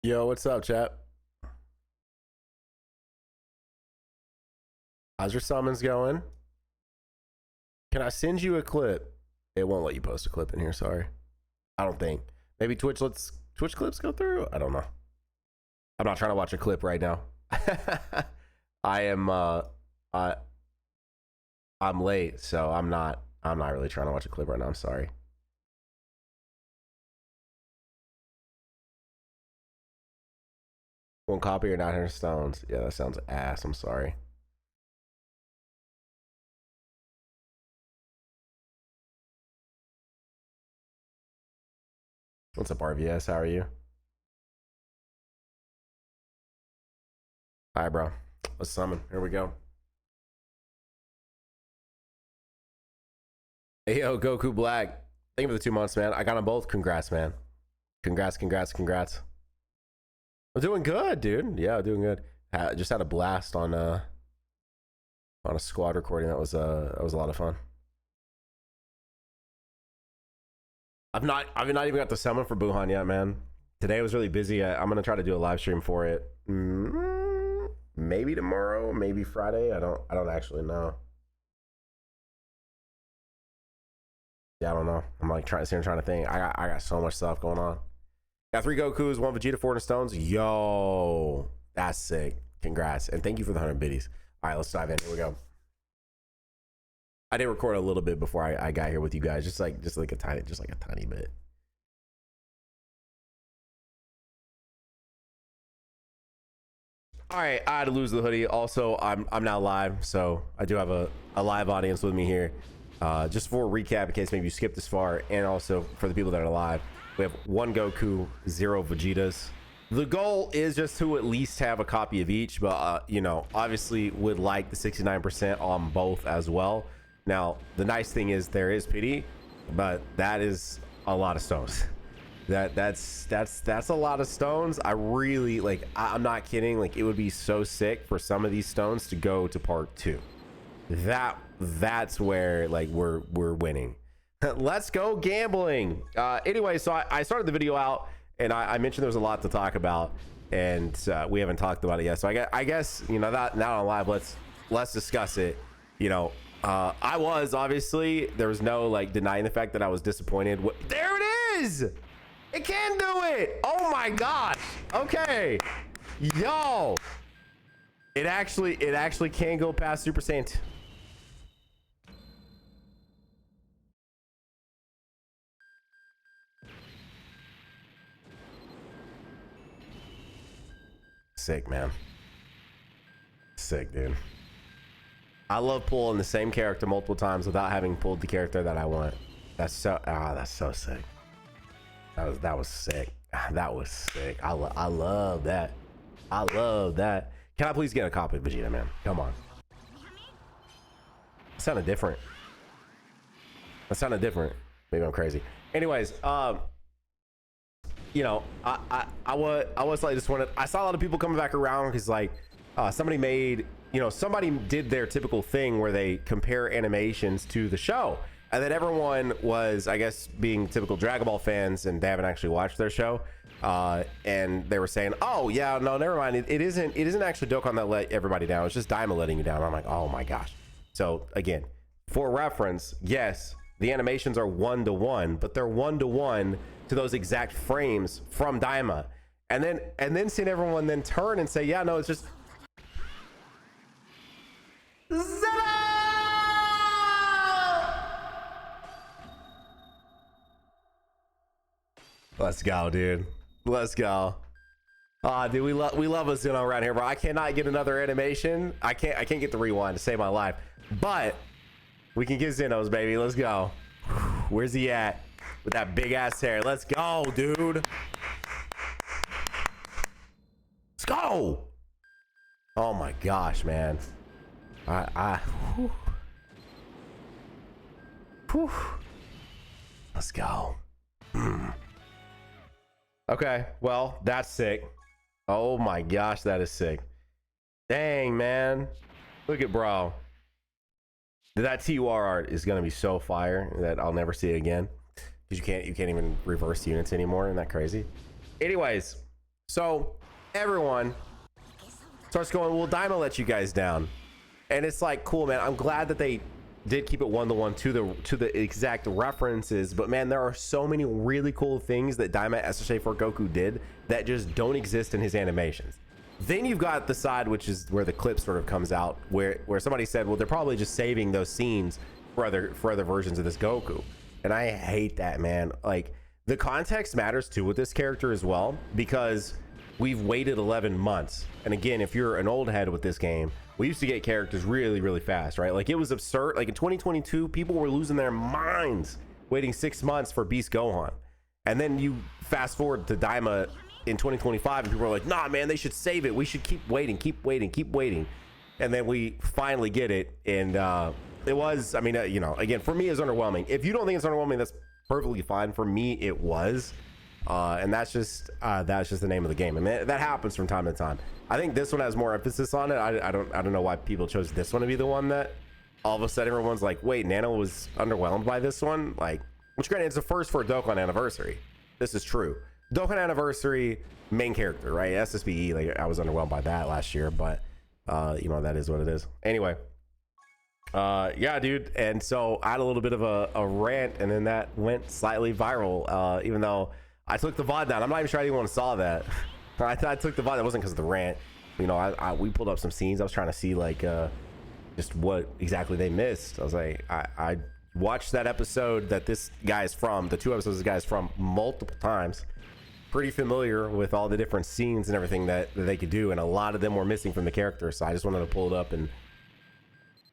Yo, what's up, chat? How's your summons going? Can I send you a clip? It won't let you post a clip in here, sorry. I don't think. Maybe Twitch lets Twitch clips go through? I don't know. I'm not trying to watch a clip right now. I'm late, so I'm not really trying to watch a clip right now. I'm sorry. One copy or 900 stones. Yeah, that sounds ass. I'm sorry. What's up, RVS? How are you? Hi, bro. Let's summon. Here we go. Hey, yo, Goku Black. Thank you for the 2 months, man. I got them both. Congrats, man. Congrats. I'm doing good, dude. Yeah, I'm doing good. Just had a blast on a squad recording. That was a lot of fun. I've not even got to summon for Buhan yet, man. Today was really busy. I'm gonna try to do a live stream for it. Maybe tomorrow, maybe Friday. I don't actually know. Yeah, I don't know. I'm like trying to think. I got so much stuff going on. Got 3 Gokus, 1 Vegeta, 400 stones. Yo, that's sick. Congrats. And thank you for the 100 biddies. All right, let's dive in. Here we go. I did record a little bit before I got here with you guys. Just like a tiny bit. All right, I had to lose the hoodie. Also, I'm now live, so I do have a live audience with me here. Just for a recap, in case maybe you skipped this far, and also for the people that are live, we have 1 Goku, 0 Vegetas. The goal is just to at least have a copy of each, but you know, obviously would like the 69% on both as well. Now, the nice thing is there is pity, but that is a lot of stones. That's a lot of stones. I really like. I'm not kidding. Like, it would be so sick for some of these stones to go to part 2. That's where like we're winning. Let's go gambling. Anyway, so I started the video out and I mentioned there was a lot to talk about, and we haven't talked about it yet. So I guess you know that now on live, let's discuss it. You know, I was obviously, there was no like denying the fact that I was disappointed. There it is. It can do it. Oh my gosh. Okay, yo, it actually can go past Super Saiyan 2. Sick, man. Sick, dude. I love pulling the same character multiple times without having pulled the character that I want. That's so sick. That was sick. That was sick. I love that. I love that. Can I please get a copy of Vegeta, man? Come on. That sounded different. Maybe I'm crazy. Anyways, you know, I was like disappointed. I saw a lot of people coming back around because like somebody did their typical thing where they compare animations to the show, and then everyone was, I guess, being typical Dragon Ball fans, and they haven't actually watched their show, and they were saying, oh yeah, no, never mind, it isn't actually Dokkan that let everybody down, it's just Daima letting you down. I'm like, oh my gosh. So again, for reference, yes, the animations are 1-to-1, but they're 1-to-1 to those exact frames from Daima, and then seeing everyone then turn and say, yeah, no, it's just let's go, dude. Let's go. Dude, we love a Zeno around here, bro. I cannot get another animation. I can't get the rewind to save my life, but we can get Zenos, baby. Let's go. Where's he at? With that big ass hair. Let's go, dude. Let's go. Oh my gosh, man. Whew. Let's go. Okay, well, that's sick. Oh my gosh, that is sick. Dang, man. Look at bro. That TUR art is gonna be so fire that I'll never see it again. Because you can't even reverse units anymore. Isn't that crazy? Anyways, So everyone starts going, well, Daima let you guys down. And it's like, cool, man. I'm glad that they did keep it 1-to-1 to the exact references, but man, there are so many really cool things that Daima SSA for Goku did that just don't exist in his animations. Then you've got the side, which is where the clip sort of comes out, where somebody said, well, they're probably just saving those scenes for other versions of this Goku. And I hate that, man. Like, the context matters too with this character as well, because we've waited 11 months. And again, if you're an old head with this game, we used to get characters really, really fast, right? Like, it was absurd. Like in 2022, people were losing their minds waiting 6 months for Beast Gohan. And then you fast forward to Daima in 2025 and people are like, nah, man, they should save it. We should keep waiting. And then we finally get it. And it was, I mean, you know, again, for me, it's underwhelming. If you don't think it's underwhelming, that's perfectly fine. For me, it was. And that's just the name of the game. And that happens from time to time. I think this one has more emphasis on it. I don't know why people chose this one to be the one that all of a sudden everyone's like, wait, Nano was underwhelmed by this one. Like, which granted, it's the first for a Dokkan anniversary. This is true. Dokkan anniversary, main character, right? SSBE, like I was underwhelmed by that last year, but you know, that is what it is. Anyway, yeah, dude. And so I had a little bit of a rant, and then that went slightly viral, even though I took the VOD down. I'm not even sure anyone saw that. I took the VOD. That wasn't because of the rant. You know, we pulled up some scenes. I was trying to see like just what exactly they missed. I was like, I watched that episode that this guy is from, the 2 episodes this guy is from, multiple times. Pretty familiar with all the different scenes and everything that they could do, and a lot of them were missing from the character. So I just wanted to pull it up and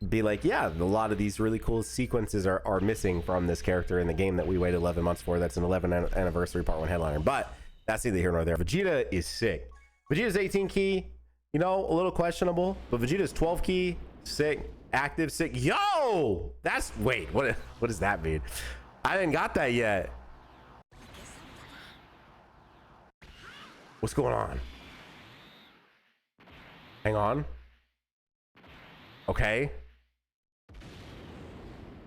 be like, yeah, a lot of these really cool sequences are missing from this character in the game that we waited 11 months for. That's an 11th anniversary part 1 headliner, but that's neither here nor there. Vegeta is sick. Vegeta's 18 key, you know, a little questionable, but Vegeta's 12 key, sick. Active, sick. Yo, that's, wait, what does that mean? I didn't got that yet. What's going on? Hang on. Okay.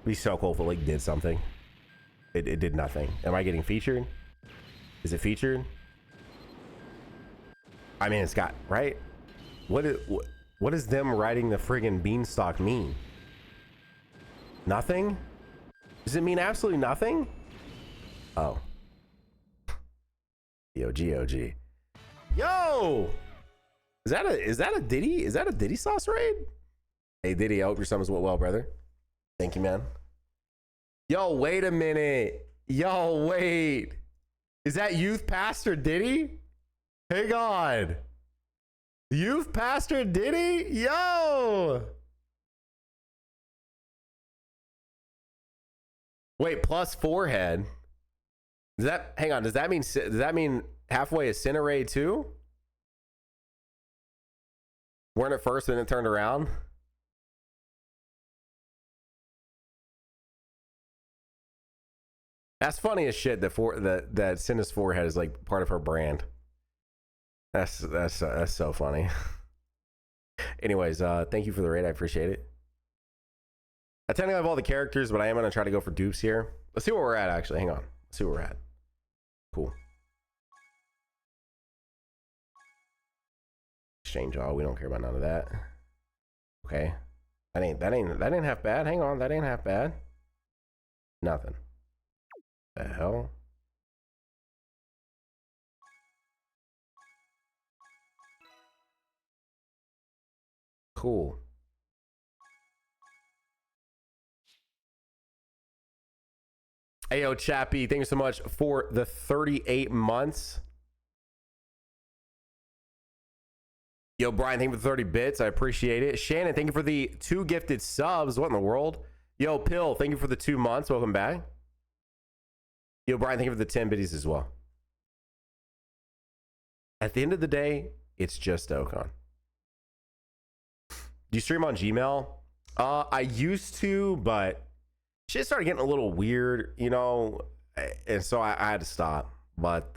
Be so cool if it like did something. It did nothing. Am I getting featured? Is it featured? I mean, it's got, right? What does them riding the friggin' beanstalk mean? Nothing? Does it mean absolutely nothing? Oh. GOG. Yo! Is that a Diddy? Is that a Diddy sauce raid? Hey Diddy, I hope your summons went well, brother. Thank you, man. Yo, wait a minute. Yo, wait. Is that Youth Pastor Diddy? Hey God. Youth Pastor Diddy? Yo! Wait, plus forehead. Does that, hang on, does that mean halfway is Cinerade too? Weren't it first and then it turned around? That's funny as shit that Cinna's forehead is like part of her brand. That's so funny. Anyways, thank you for the raid. I appreciate it. I technically have all the characters, but I am gonna try to go for dupes here. Let's see where we're at actually. Hang on. Let's see where we're at. Cool. Exchange all. We don't care about none of that. Okay. That ain't half bad. Hang on. That ain't half bad. Nothing. The hell? Cool. Ayo, Chappie, thank you so much for the 38 months. Yo, Brian, thank you for the 30 bits. I appreciate it. Shannon, thank you for the 2 gifted subs. What in the world? Yo, Pill, thank you for the 2 months. Welcome back. Yo, Brian, thank you for the 10 biddies as well. At the end of the day, it's just Dokkan. Do you stream on Gmail? I used to, but shit started getting a little weird, you know, and so I had to stop. But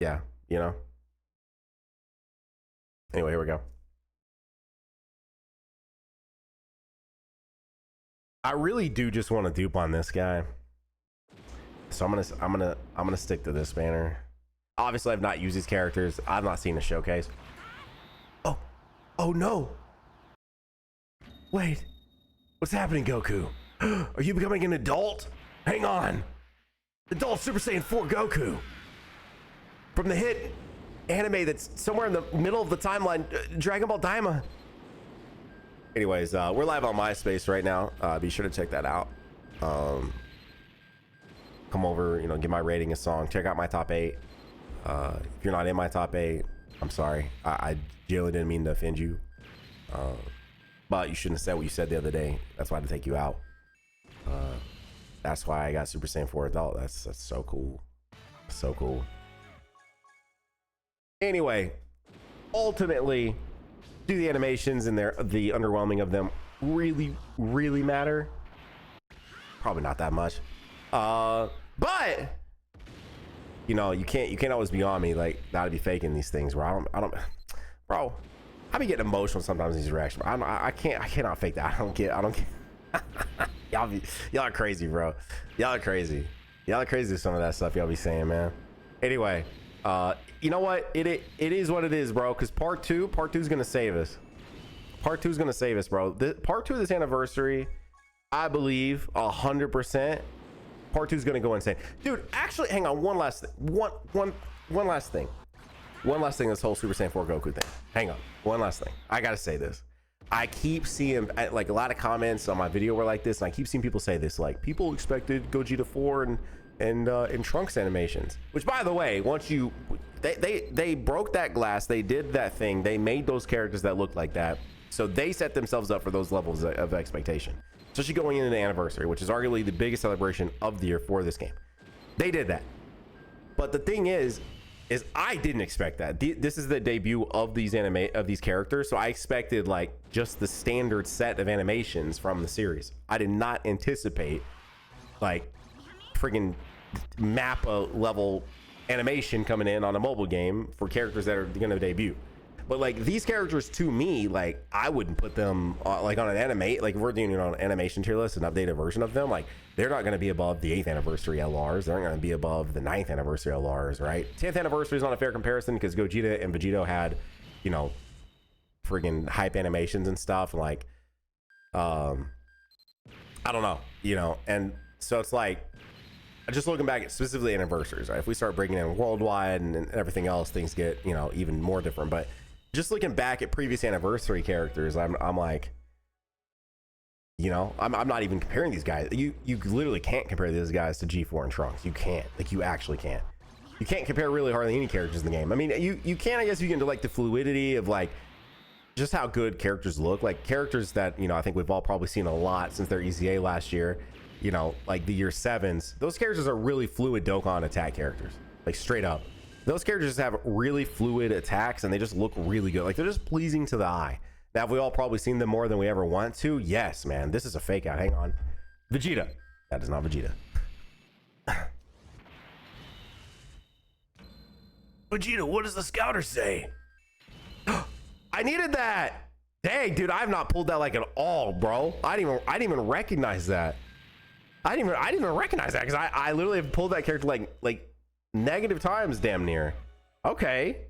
yeah, you know. Anyway, here we go. I really do just want to dupe on this guy, so I'm gonna stick to this banner. Obviously, I've not used these characters. I've not seen a showcase. Oh no. Wait, what's happening, Goku? Are you becoming an adult? Hang on. Adult Super Saiyan 4 Goku. From the hit anime that's somewhere in the middle of the timeline, Dragon Ball Daima. Anyways, we're live on MySpace right now. Be sure to check that out. Come over, you know, give my rating a song. Check out my top 8. If you're not in my top 8, I'm sorry. I genuinely didn't mean to offend you. But you shouldn't have said what you said the other day. That's why I had to take you out. That's why I got Super Saiyan 4 Adult. That's so cool. So cool. Anyway, ultimately, do the animations and the underwhelming of them really matter? Probably not that much. But you know, you can't always be on me like gotta be faking these things, bro. I don't bro, I be getting emotional sometimes in these reactions. I cannot fake that. I don't get y'all are crazy, bro. Y'all are crazy with some of that stuff y'all be saying, man. Anyway, you know what, it is what it is, bro, because part two is gonna save us. Part 2 is gonna save us, bro. Part 2 of this anniversary, I believe 100%, part 2 is gonna go insane, dude. Actually, hang on, one last thing, this whole Super Saiyan 4 Goku thing. Hang on, one last thing. I gotta say this. I keep seeing like a lot of comments on my video were like this, and I keep seeing people say this, like people expected Gogeta 4 and Trunks animations, which, by the way, once you they broke that glass, they did that thing, they made those characters that looked like that, so they set themselves up for those levels of expectation, especially going into the anniversary, which is arguably the biggest celebration of the year for this game. They did that, but the thing is I didn't expect that. This is the debut of these characters, so I expected like just the standard set of animations from the series. I did not anticipate like friggin' mappa level animation coming in on a mobile game for characters that are gonna debut. But like these characters, to me, like I wouldn't put them like on an like if we're doing it on an animation tier list, an updated version of them, like they're not going to be above the 8th anniversary LRs. They're not going to be above the 9th anniversary LRs, right? 10th anniversary is not a fair comparison because Gogeta and Vegito had, you know, friggin' hype animations and stuff, like I don't know, you know. And so it's like, just looking back at specifically anniversaries, right? If we start breaking in worldwide and everything else, things get, you know, even more different. But just looking back at previous anniversary characters, I'm like, you know, I'm not even comparing these guys. You literally can't compare these guys to G4 and Trunks. You can't. Like, you actually can't. You can't compare really hardly any characters in the game. I mean, you can, I guess you can do like the fluidity of like just how good characters look. Like characters that, you know, I think we've all probably seen a lot since their EZA last year. You know, like the year 7s, those characters are really fluid Dokkan attack characters, like straight up. Those characters have really fluid attacks and they just look really good. Like they're just pleasing to the eye. Now, have we all probably seen them more than we ever want to? Yes, man. This is a fake out. Hang on. Vegeta. That is not Vegeta. Vegeta, what does the scouter say? I needed that. Dang, dude, I've not pulled that like at all, bro. I didn't even recognize that. I didn't even recognize that because I literally have pulled that character like negative times damn near. Okay.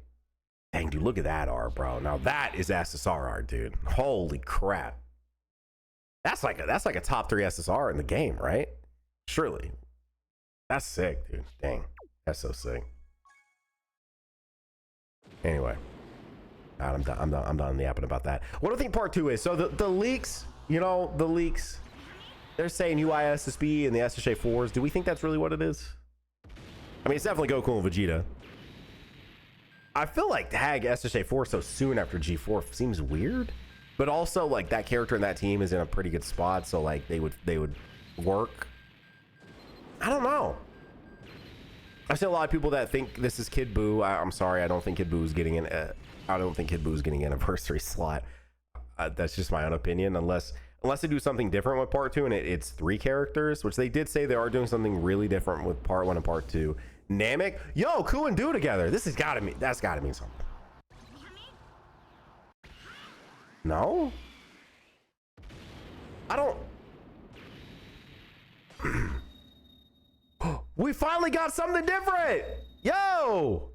Dang, dude, look at that R, bro. Now that is SSR art, dude. Holy crap. That's like a top 3 SSR in the game, right? Surely. That's sick, dude. Dang. That's so sick. Anyway. I'm done yapping about that. What do I think part 2 is? So the leaks, you know, the leaks, they're saying UI SSB and the SSA 4s. Do we think that's really what it is? I mean, it's definitely Goku and Vegeta. I feel like tag SSA 4 so soon after G4 seems weird, but also like that character and that team is in a pretty good spot, so like they would work. I don't know. I've seen a lot of people that think this is Kid Buu. I'm sorry, I don't think Kid Buu's getting an anniversary slot. That's just my own opinion, unless they do something different with part 2 and it's 3 characters, which they did say they are doing something really different with part 1 and part 2. Namek, yo, Ku and Du together. That's gotta mean something. No, I don't. We finally got something different. Yo,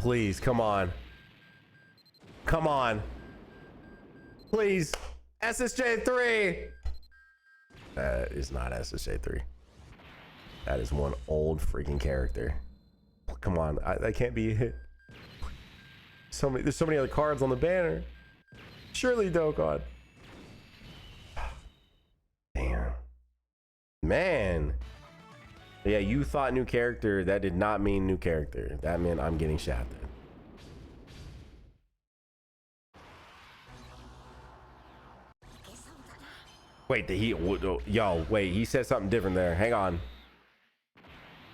Please, come on. Come on. Please. SSJ3. That is not SSJ3. That is one old freaking character. Come on. That can't be a hit. There's so many other cards on the banner. Surely Dokkan. Damn. Man. Yeah, you thought new character. That did not mean new character. That meant I'm getting shafted. Wait, yo, wait, he said something different there. Hang on.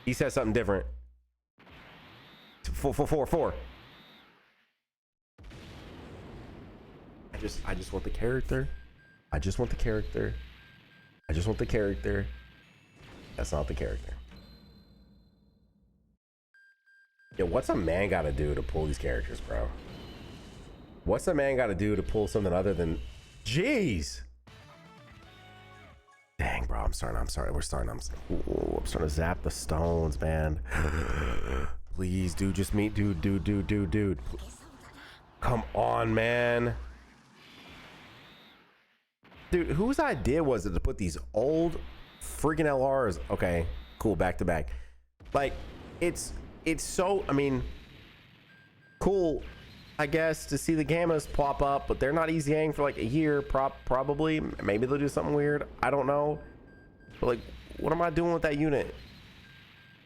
He said something different. 4. I just want the character. I just want the character. I just want the character. That's not the character. Yo, what's a man gotta do to pull these characters, bro? What's a man gotta do to pull something other than... Jeez! Dang, bro, I'm starting to zap the stones, man. Please, dude, just meet dude. Come on, man. Dude, whose idea was it to put these old freaking LRs? Okay, cool, back to back. Like, it's so, I mean, cool, I guess, to see the gammas pop up, but they're not easying for like a year, probably. Maybe they'll do something weird. I don't know. But like, what am I doing with that unit?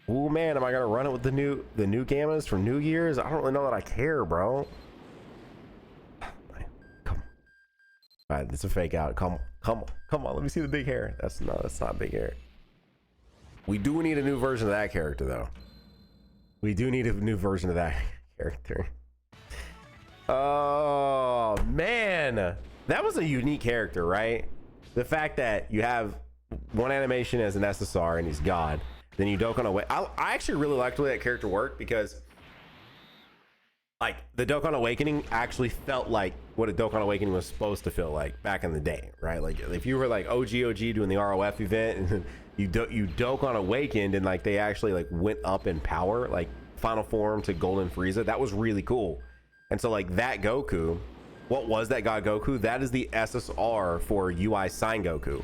Oh man, am I gonna run it with the new gammas for New Year's? I don't really know that I care, bro. Come on. All right, it's a fake out. Come on. Let me see the big hair. That's not big hair. We do need a new version of that character, though. We do need a new version of that character. Oh man, that was a unique character, right? The fact that you have one animation as an SSR and he's God, then you Dokkan away. I actually really liked the way that character worked, because like the Dokkan Awakening actually felt like what a Dokkan Awakening was supposed to feel like back in the day, right? Like if you were like OG doing the ROF event and you Dokkan Awakened and like they actually like went up in power, like final form to Golden Frieza, that was really cool. And so like that Goku, what was that God Goku? That is the SSR for UI Sign Goku.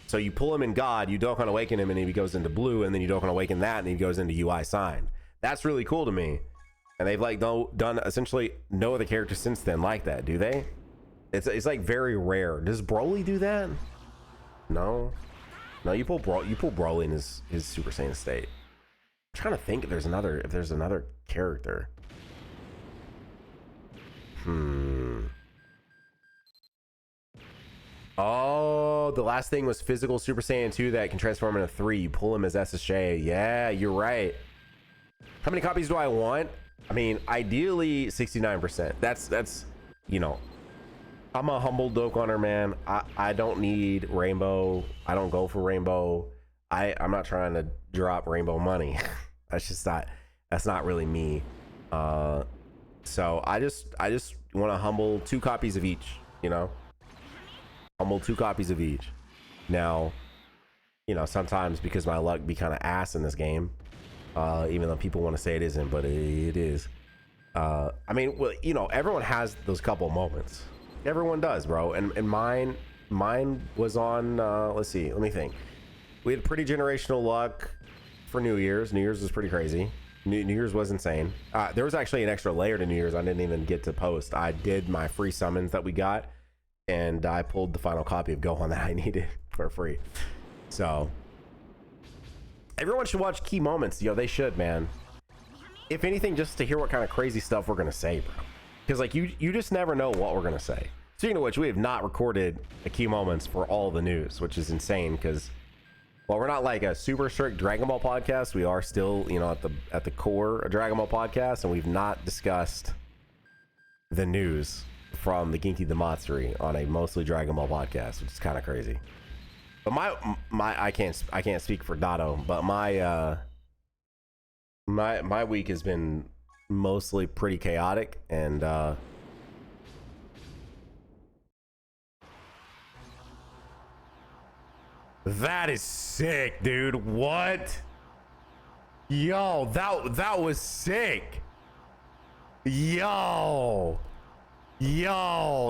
So you pull him in God, you Dokkan Awaken him, and he goes into blue, and then you Dokkan Awaken that, and he goes into UI Sign. That's really cool to me. And they've like done essentially no other character since then like that, do they? It's like very rare. Does Broly do that? No, you pull Broly in his Super Saiyan state. I'm trying to think if there's another character. Oh, the last thing was physical Super Saiyan 2 that can transform into 3. You pull him as SSJ. Yeah, you're right. How many copies do I want? I mean, ideally 69%. That's you know, I'm a humble Dokkaner, man. I don't need Rainbow. I don't go for Rainbow. I'm not trying to drop Rainbow money. That's not really me. So I just want to humble 2 copies of each, you know? Humble 2 copies of each. Now, you know, sometimes because my luck be kind of ass in this game, even though people want to say it isn't, but it is. I mean, well, you know, everyone has those couple moments. Everyone does, bro. And mine was on, let's see, let me think. We had pretty generational luck for New Year's. New Year's was pretty crazy. New Year's was insane. There was actually an extra layer to New Year's I didn't even get to post. I did my free summons that we got, and I pulled the final copy of Gohan that I needed for free. So everyone should watch Key Moments. Yo, they should, man. If anything, just to hear what kind of crazy stuff we're gonna say, bro. Because like you just never know what we're gonna say. Speaking of which, we have not recorded a Key Moments for all the news, which is insane. Because while we're not like a super strict Dragon Ball podcast, we are still, you know, at the core a Dragon Ball podcast, and we've not discussed the news from the Genki Damatsuri on a mostly Dragon Ball podcast, which is kind of crazy. But my I can't speak for Dado, but my week has been mostly pretty chaotic, and that is sick, dude. What? Yo, that was sick. Yo,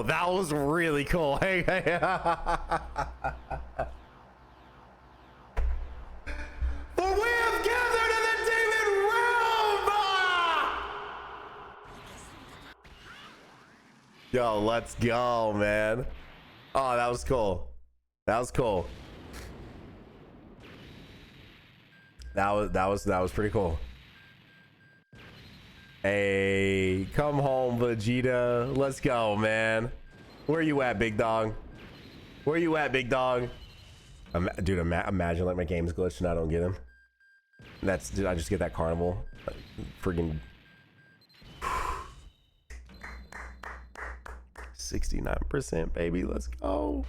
that was really cool. Hey, hey. For we have gathered in the demon realm. Yo, let's go, man. Oh, that was cool. That was cool. That was pretty cool. Hey, come home, Vegeta. Let's go, man. Where you at, big dog? Where you at, big dog? Dude, imagine like my game's glitched and I don't get him. Dude, I just get that carnival. Friggin' 69%, baby. Let's go.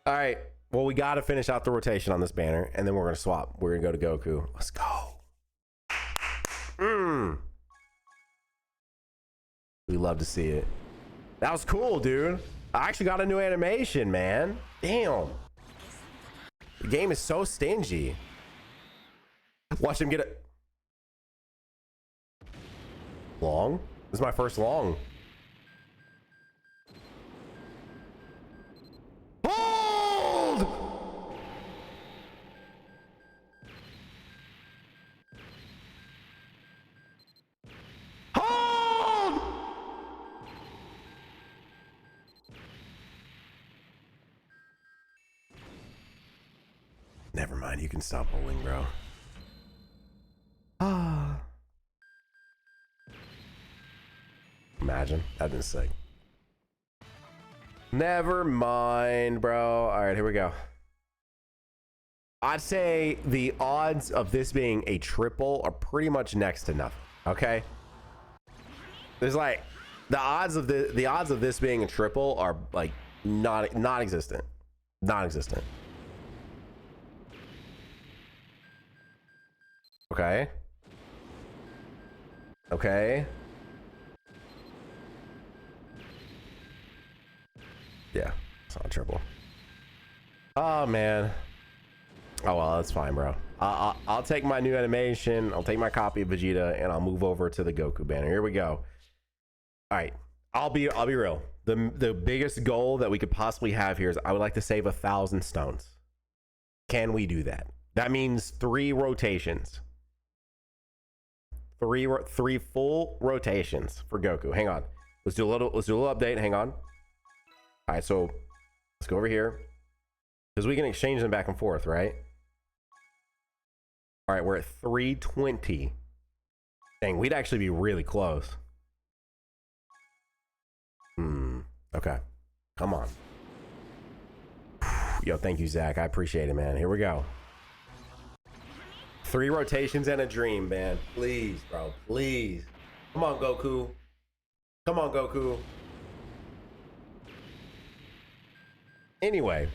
All right. Well, we got to finish out the rotation on this banner, and then we're going to swap. We're going to go to Goku. Let's go. We love to see it. That was cool, dude. I actually got a new animation, man. Damn. The game is so stingy. Watch him get it. Long? This is my first long. Hold! Hold! Never mind, you can stop holding, bro. Ah. Imagine. That'd been sick. Never mind, bro. All right, here we go. I'd say the odds of this being a triple are pretty much next to nothing. Okay. There's like the odds of this being a triple are like non-existent. Non-existent. Okay. Okay. Yeah, it's not a triple. Oh man. Oh well, that's fine, bro. I'll take my new animation. I'll take my copy of Vegeta, and I'll move over to the Goku banner. Here we go. All right, I'll be real. The biggest goal that we could possibly have here is I would like to save 1,000 stones. Can we do that? That means 3 rotations. Three full rotations for Goku. Hang on. Let's do a little update. Hang on. All right, so let's go over here because we can exchange them back and forth, right? All right, we're at 320. Dang, we'd actually be really close. Okay. Come on. Yo, thank you, Zach. I appreciate it, man. Here we go. 3 rotations and a dream, man. Please, bro. Please. Come on, Goku. Come on, Goku. Anyway.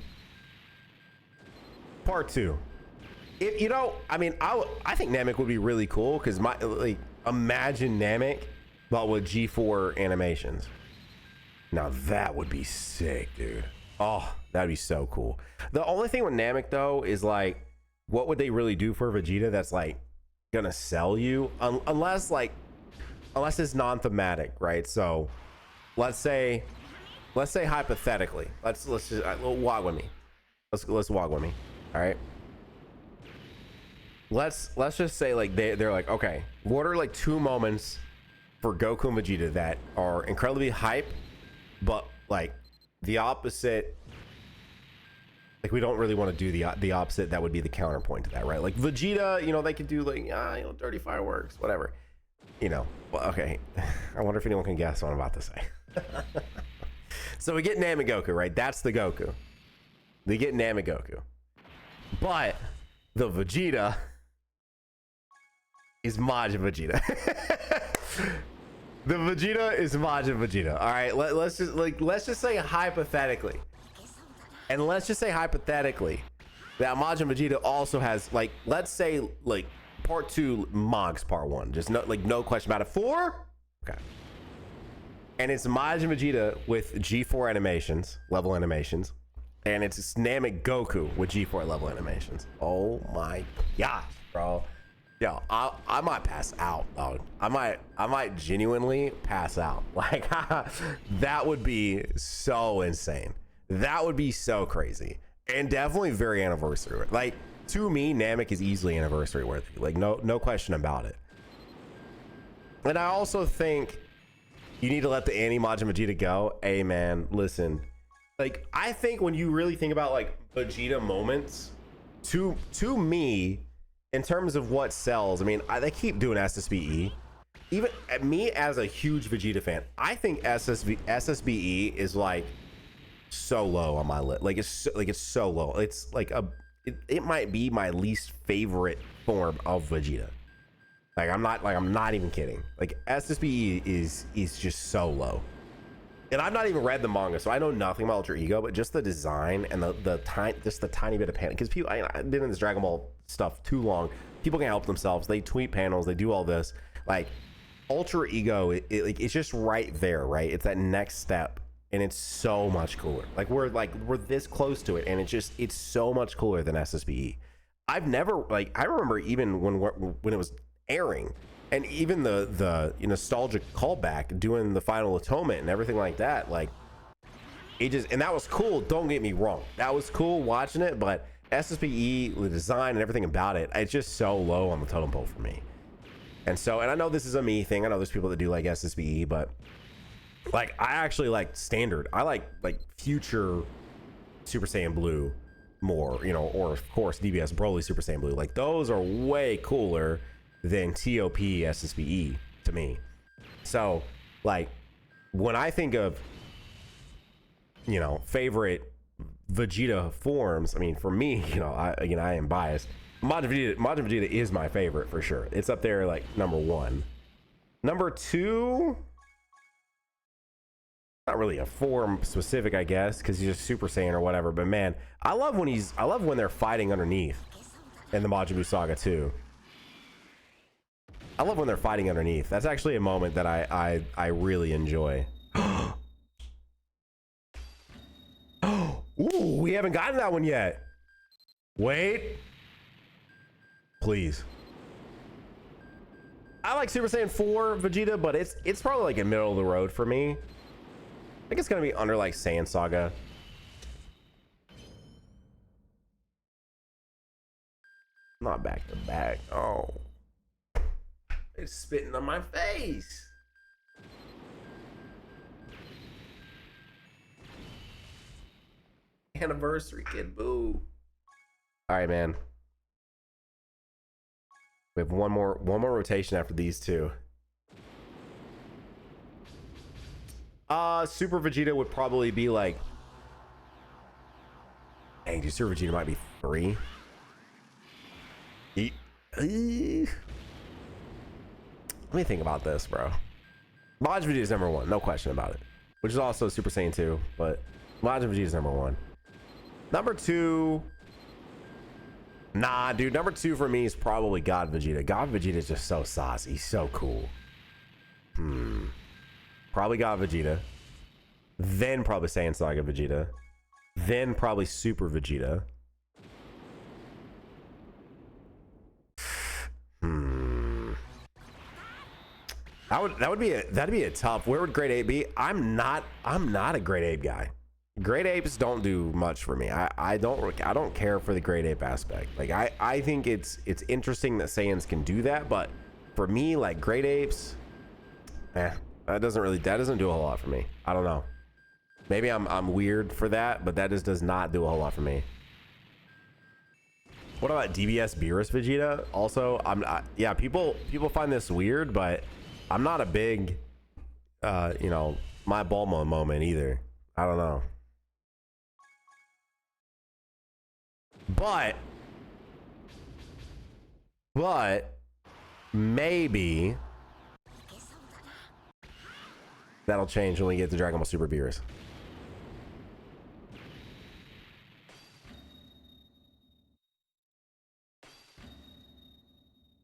Part 2. You know, I mean, I think Namek would be really cool because imagine Namek, but with G4 animations. Now that would be sick, dude. Oh, that'd be so cool. The only thing with Namek though is like, what would they really do for Vegeta that's like gonna sell you? Unless it's non-thematic, right? So let's say hypothetically, let's just walk with me. Let's walk with me. All right. Let's just say like they're like, okay, what are like 2 moments for Goku and Vegeta that are incredibly hype, but like the opposite, like we don't really want to do the opposite. That would be the counterpoint to that, right? Like Vegeta, you know, they could do like dirty fireworks, whatever, you know. Well, okay, I wonder if anyone can guess what I'm about to say. So we get Namek Goku, right? That's the Goku. They get Namek Goku, but the Vegeta is Majin Vegeta. The Vegeta is Majin Vegeta. All right, let's just say hypothetically, and let's just say hypothetically that Majin Vegeta also has like, let's say like part 2 Mogs part 1, just no question about it. 4, okay, and it's Majin Vegeta with G4 animations, level animations, and it's Namek Goku with G4 level animations. Oh my gosh, bro. Yo, I might pass out, dog. I might genuinely pass out. Like, that would be so insane. That would be so crazy, and definitely very anniversary. Like, to me, Namek is easily anniversary worthy. Like, no question about it. And I also think you need to let the Annie Majin Vegeta go. Hey, man, listen. Like, I think when you really think about like Vegeta moments, to me, in terms of what sells, I mean, they keep doing SSBE. Even me as a huge Vegeta fan, I think SSBE is like so low on my list. Like it's so low. It's like it might be my least favorite form of Vegeta. Like I'm not even kidding. Like SSBE is just so low. And I've not even read the manga, so I know nothing about Ultra Ego, but just the design and the tiny bit of panic. Because people, I've been in this Dragon Ball stuff too long. People can't help themselves. They tweet panels. They do all this. Like Ultra Ego, it's just right there, right? It's that next step, and it's so much cooler. Like we're this close to it, and it's so much cooler than SSBE. I've never I remember even when it was airing. And even the nostalgic callback, doing the final atonement and everything like that, like and that was cool. Don't get me wrong, that was cool watching it, but SSBE, the design and everything about it, it's just so low on the totem pole for me. And I know this is a me thing. I know there's people that do like SSBE, but like I actually like standard. I like future Super Saiyan Blue more, or of course DBS Broly Super Saiyan Blue. Like those are way cooler than TOP SSBE to me. So like when I think of favorite Vegeta forms, I mean for me, I am biased. Majin Vegeta is my favorite for sure. It's up there like number 1. Number 2, not really a form specific, I guess, because he's just Super Saiyan or whatever, but man, I love when they're fighting underneath in the Majin Buu Saga 2. I love when they're fighting underneath. That's actually a moment that I really enjoy. Ooh, we haven't gotten that one yet. Wait. Please. I like Super Saiyan 4 Vegeta, but it's probably like in middle of the road for me. I think it's gonna be under like Saiyan Saga. Not back to back. Oh. It's spitting on my face. Anniversary Kid Boo. All right, man. We have one more rotation after these two. Super Vegeta would probably be like, dang, dude, Super Vegeta might be 3. Let me think about this, bro. Majin Vegeta is number 1, no question about it. Which is also Super Saiyan 2, but Majin Vegeta is number 1. Number 2, nah, dude. Number 2 for me is probably God Vegeta. God Vegeta is just so saucy. He's so cool. Probably God Vegeta. Then probably Saiyan Saga Vegeta. Then probably Super Vegeta. That'd be a tough. Where would Grade 8 be? I'm not a Grade 8 guy. Grade 8s don't do much for me. I don't care for the Grade 8 aspect. Like I think it's interesting that Saiyans can do that, but for me, like Grade 8s, that doesn't do a whole lot for me. I don't know. Maybe I'm weird for that, but that just does not do a whole lot for me. What about DBS Beerus Vegeta? Also, yeah, people find this weird, but I'm not a big, my Bulma moment either. I don't know. But maybe that'll change when we get to Dragon Ball Super Beerus.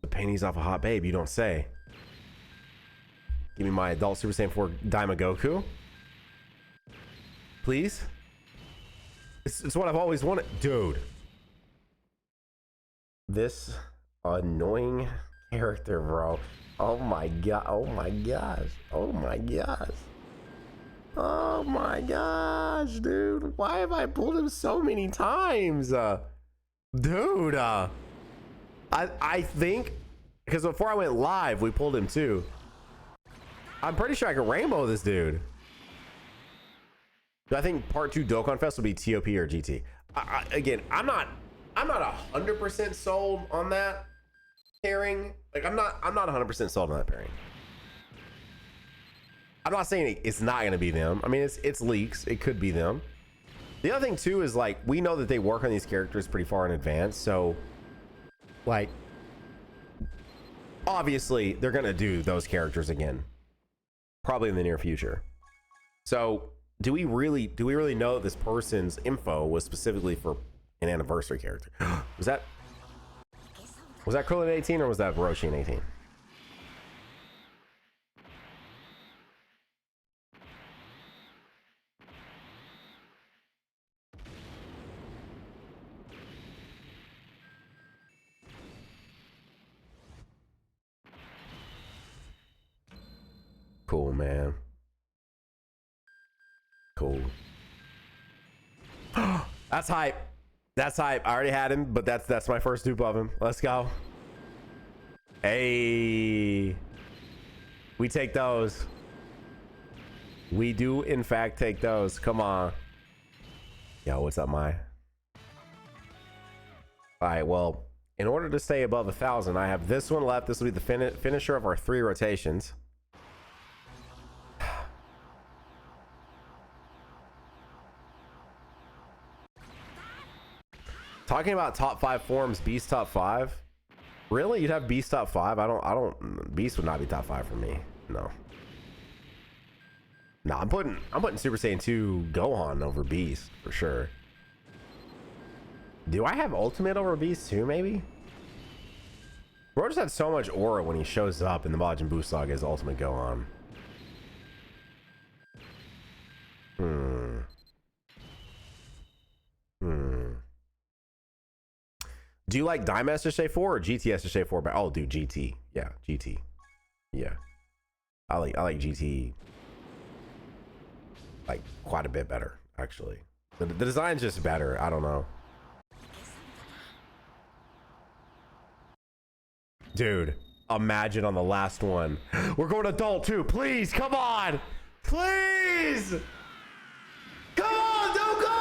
The panties off a hot babe, you don't say. Give me my adult Super Saiyan 4 Daima Goku. Please? It's what I've always wanted. Dude. This annoying character, bro. Oh my god. Oh my gosh. Oh my gosh. Oh my gosh, dude. Why have I pulled him so many times? Dude, I think because before I went live, we pulled him too. I'm pretty sure I can rainbow this dude. I think part 2 Dokkan Fest will be TOP or GT. Again, I'm not 100% sold on that pairing. Like I'm not 100% sold on that pairing. I'm not saying it's not going to be them. I mean, it's leaks. It could be them. The other thing too is like we know that they work on these characters pretty far in advance, so like obviously they're going to do those characters again, probably in the near future. So do we really know that this person's info was specifically for an anniversary character? was that Krillin 18 or was that Roshi in 18? Cool, man. Cool. That's hype. That's hype. I already had him, but that's my first dupe of him. Let's go. Hey, we take those. We do in fact take those. Come on. Yo, what's up, my? All right, well, in order to stay above 1,000, I have this one left. This will be the finisher of our 3 rotations. Talking about top 5 forms, Beast top 5. Really? You'd have Beast top 5? I don't. Beast would not be top 5 for me. No. No, I'm putting Super Saiyan 2 Gohan over Beast for sure. Do I have Ultimate over Beast too? Maybe. Bro just had so much aura when he shows up in the Majin Buu Saga as Ultimate Gohan. Do you like Dime SSJ 4 or GT SSJ 4? But oh, dude, GT. Yeah, GT. Yeah, I like GT like quite a bit better actually. The design's just better. I don't know, dude. Imagine on the last one, we're going adult too. Please, come on, please, come on, Dokkan.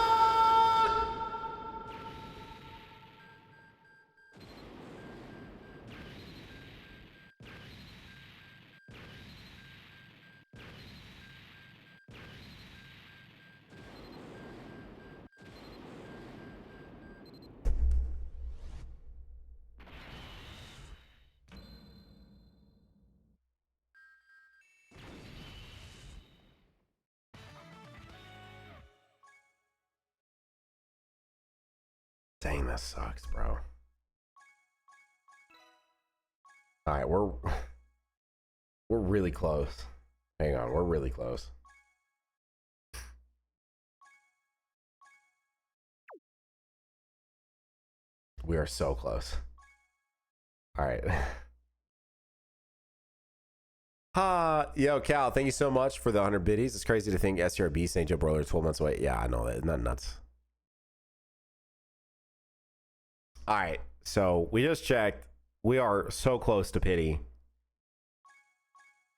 Dang, that sucks, bro. All right, we're really close. Hang on, we're really close. We are so close. All right. Yo, Cal, thank you so much for the 100 biddies. It's crazy to think SRB St. Joe Broiler 12 months away. Yeah, I know that. Isn't that nuts? All right, so we just checked. We are so close to pity.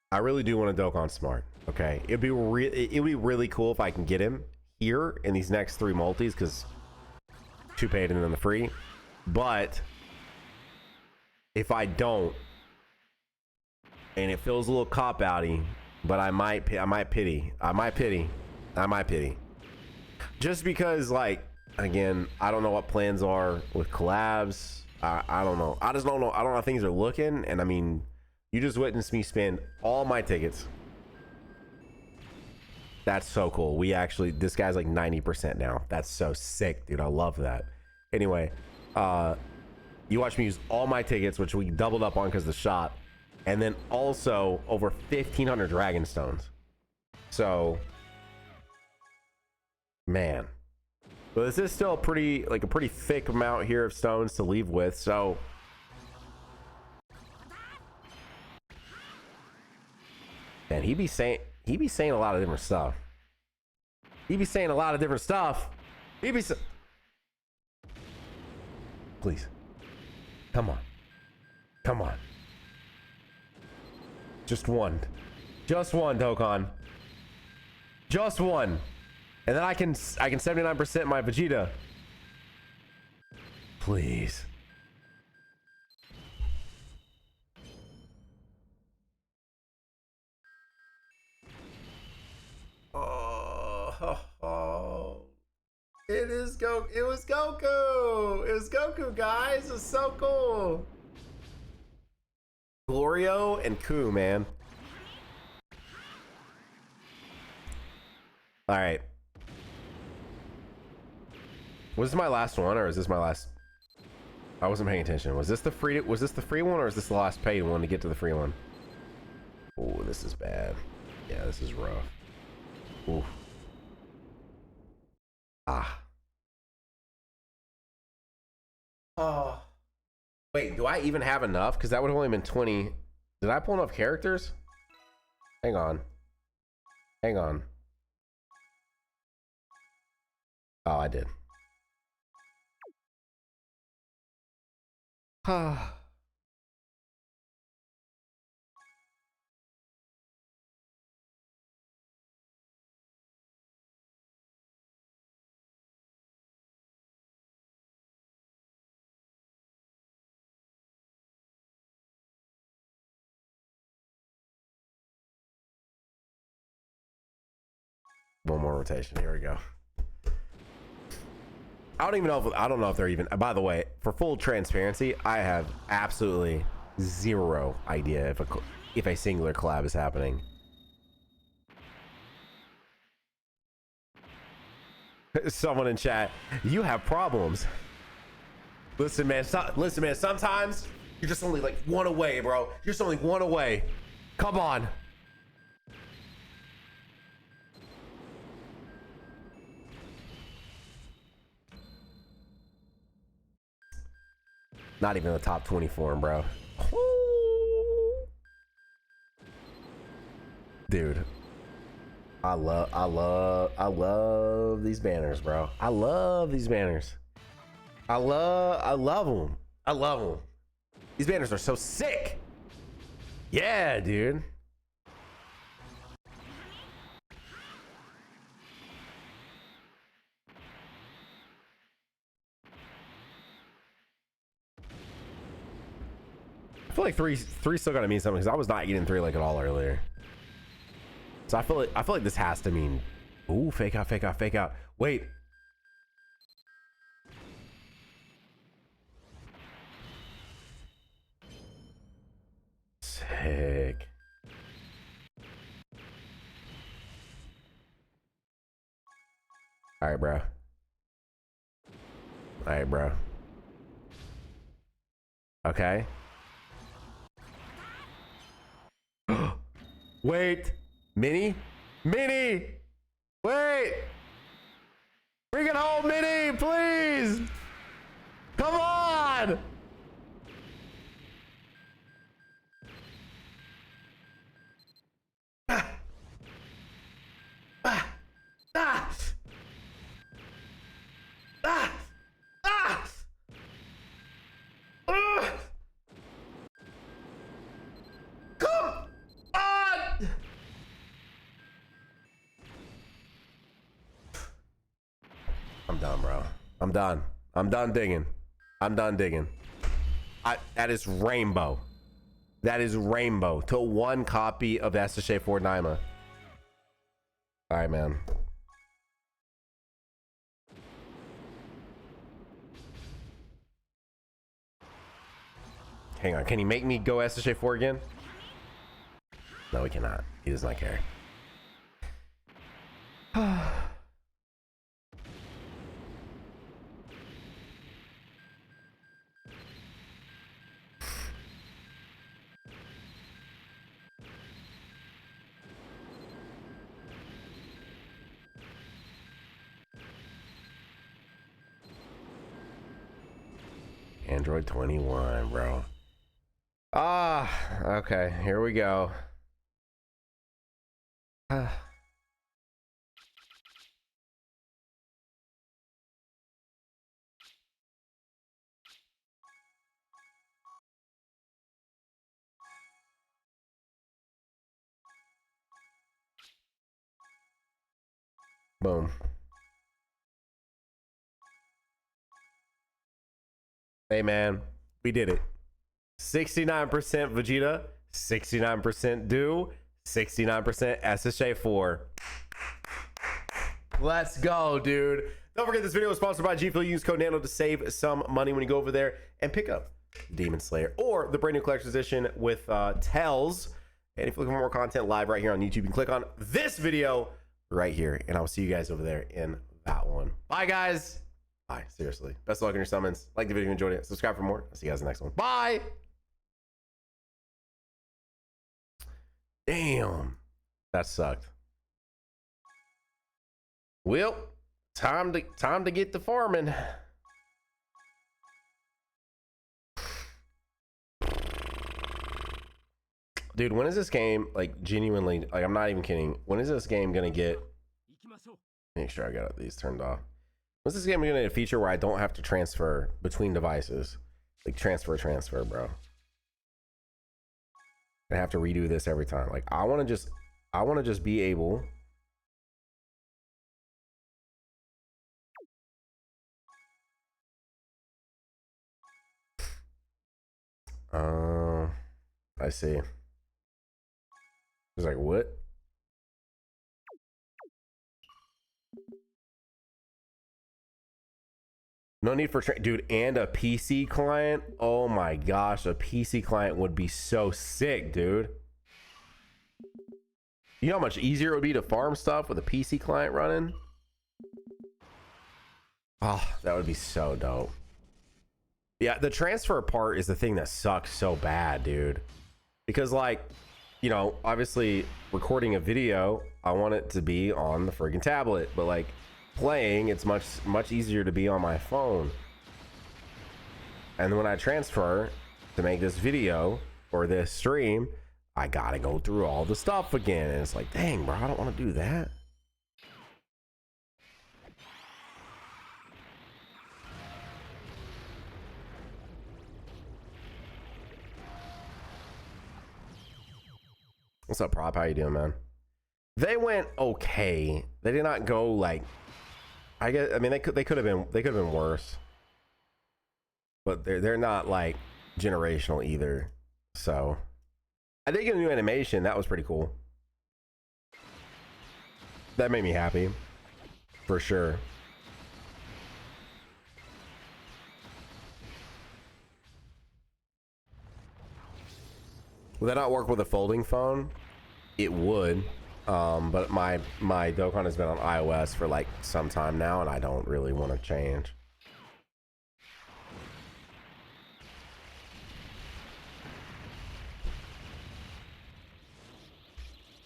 I really do want a Dokkan Smart. Okay, it'd be really cool if I can get him here in these next 3 multis, because 2 paid and then the free. But if I don't, and it feels a little cop-outy, but I might pity. Just because, like, again, I don't know what plans are with collabs. I don't know. I just don't know. I don't know how things are looking. And I mean, you just witnessed me spend all my tickets. That's so cool. We actually, this guy's like 90% now. That's so sick, dude. I love that. Anyway, you watch me use all my tickets, which we doubled up on because of the shot. And then also over 1,500 Dragon Stones. So, man. But this is still a pretty thick amount here of stones to leave with. So he be saying a lot of different stuff. He be saying a lot of different stuff. He be please. Come on. Come on. Just one. Just one, Dokkan. Just one. And then I can 79% my Vegeta. Please. Oh. It is Goku. It was Goku. It was Goku, guys. It was so cool. Glorio and Ku, man. All right. Was this my last one, or is this my last? I wasn't paying attention. Was this the free one, or is this the last paid one to get to the free one? Oh, this is bad. Yeah, this is rough. Ooh. Ah. Oh. Wait, do I even have enough? Because that would have only been 20. Did I pull enough characters? Hang on. Hang on. Oh, I did. Ah. One more rotation. Here we go. I don't know if they're even. By the way, for full transparency, I have absolutely zero idea if a singular collab is happening. Someone in chat, you have problems. Listen, man. Listen, man. Sometimes you're just only like one away, bro. You're just only one away. Come on. Not even the top 20 for him, bro. Dude, I love these banners, bro. I love these banners. I love them. I love them. These banners are so sick. Yeah, dude. I feel like three still gotta mean something because I was not getting 3 like at all earlier. So I feel like this has to mean. Ooh, fake out, fake out, fake out. Wait. Sick. All right, bro. All right, bro. Okay. Wait. Mini? Mini! Wait! Bring it home, Mini, please! Come on! Ah! Ah! Ah! Ah! Ah! Ah! Come on! I'm done, bro. I'm done. I'm done digging. I'm done digging. That is rainbow. That is rainbow to 1 copy of SSJ for Naima. All right, man. Hang on. Can he make me go SSJ 4 again? No, he cannot. He does not care. Android 21, bro. Ah, okay, here we go. Boom. Hey man, we did it. 69% Vegeta, 69% Do, 69% SSJ4. Let's go, dude. Don't forget this video is sponsored by G Fuel. Use code NANO to save some money when you go over there and pick up Demon Slayer or the brand new collector's edition with Tells. And if you're looking for more content live right here on YouTube, you can click on this video right here. And I'll see you guys over there in that one. Bye, guys. Bye. Seriously. Best of luck in your summons. Like the video if you enjoyed it. Subscribe for more. I'll see you guys in the next one. Bye. Damn. That sucked. Well, time to get to farming. Dude, when is this game, like, genuinely, like, I'm not even kidding, when is this game gonna get, make sure I got these turned off. When's this game gonna get a feature where I don't have to transfer between devices? Like, transfer, bro. I have to redo this every time. Like, I want to just be able I see. It's like, what? No need for dude, and a PC client. Oh my gosh, a PC client would be so sick, dude. You know how much easier it would be to farm stuff with a PC client running? Oh, that would be so dope. Yeah, the transfer part is the thing that sucks so bad, dude. Because, like, you know, obviously recording a video, I want it to be on the friggin' tablet, but like playing, it's much easier to be on my phone. And when I transfer to make this video or this stream, I gotta go through all the stuff again. And it's like, dang, bro, I don't want to do that. What's up, Prop? How you doing, man? They went okay. They did not go like, I guess, I mean, they could have been worse, but they're not like generational either. So I think a new animation that was pretty cool. That made me happy for sure. Would that not work with a folding phone? It would, but my Dokkan has been on iOS for like some time now, and I don't really want to change.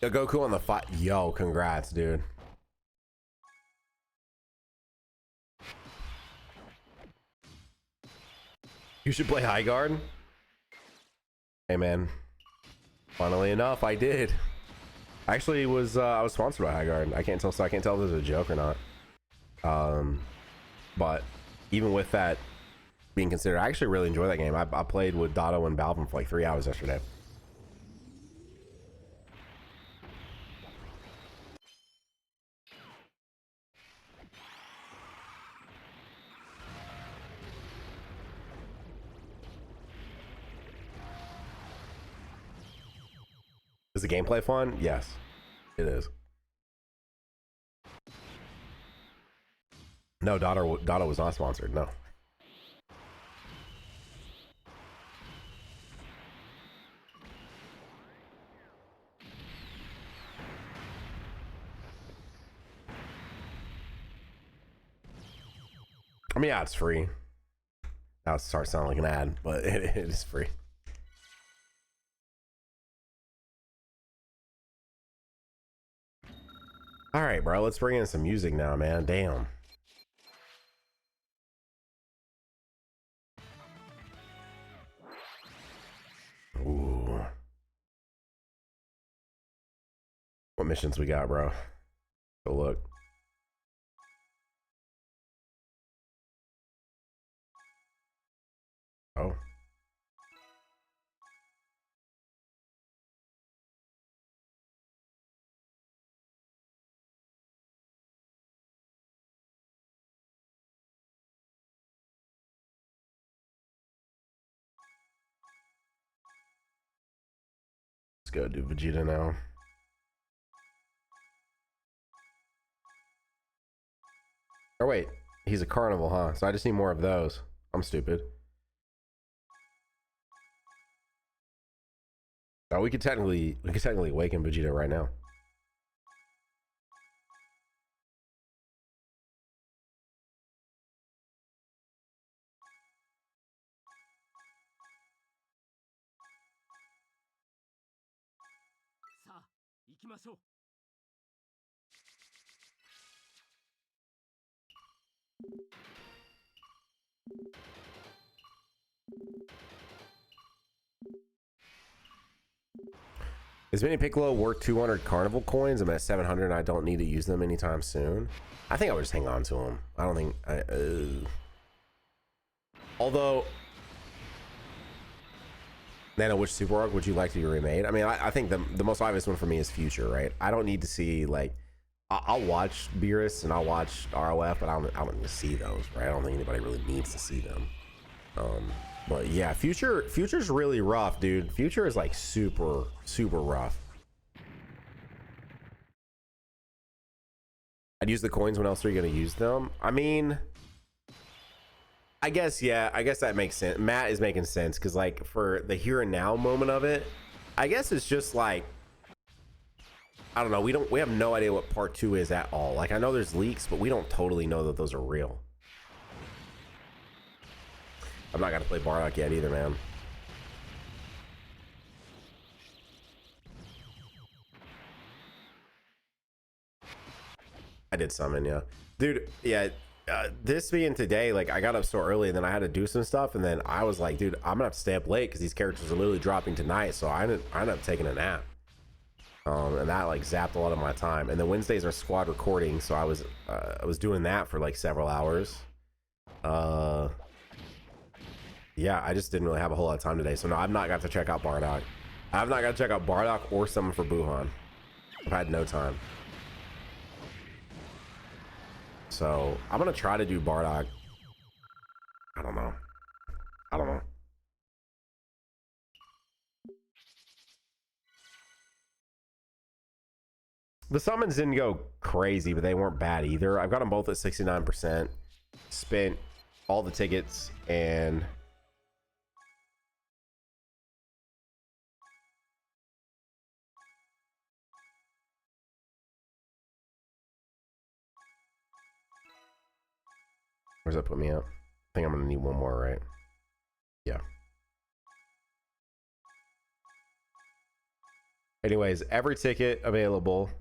Yo, Goku on the fight. Yo, congrats, dude. You should play High Guard. Hey, man. Funnily enough, I did. Actually, I was sponsored by High Guard. I can't tell if this is a joke or not. But even with that being considered, I actually really enjoy that game. I played with Dotto and Balvin for like 3 hours yesterday. Is the gameplay fun? Yes, it is. No, Dotto was not sponsored. No. I mean, yeah, it's free. Now it starts sounding like an ad, but it is free. All right, bro, let's bring in some music now, man. Damn. Ooh. What missions we got, bro? Go look. Oh. go do Vegeta now. Oh wait, he's a carnival, huh? So I just need more of those. I'm stupid. Oh, we could technically awaken Vegeta right now. Is Mini Piccolo worth 200 carnival coins? I'm at 700 and I don't need to use them anytime soon. I think I would just hang on to them. I don't think although Nano, which super arc would you like to be remade? I mean, I think the most obvious one for me is Future, right? I don't need to see, like, I'll watch Beerus and I'll watch ROF, but I don't need to see those, right? I don't think anybody really needs to see them. But yeah, Future's really rough, dude. Future is like super rough. I'd use the coins. When else are you gonna use them? I mean, I guess, yeah, I guess that makes sense. Matt is making sense because, like, for the here and now moment of it, I guess it's just like, I don't know. We have no idea what part 2 is at all. Like, I know there's leaks, but we don't totally know that those are real. I'm not gonna play Bardock yet either, man. I did summon, yeah, dude. Yeah, this being today, like, I got up so early and then I had to do some stuff, and then I was like, dude, I'm gonna have to stay up late because these characters are literally dropping tonight. So I ended up taking a nap, and that like zapped a lot of my time. And then Wednesdays are squad recording, so I was doing that for like several hours. Yeah, I just didn't really have a whole lot of time today, so no, I've not got to check out Bardock. I've not got to check out Bardock or Summon for Buhan. I've had no time. So I'm gonna try to do Bardock. I don't know. The summons didn't go crazy, but they weren't bad either. I've got them both at 69%. Spent all the tickets and where's that put me at? I think I'm gonna need one more, right? Yeah. Anyways, every ticket available.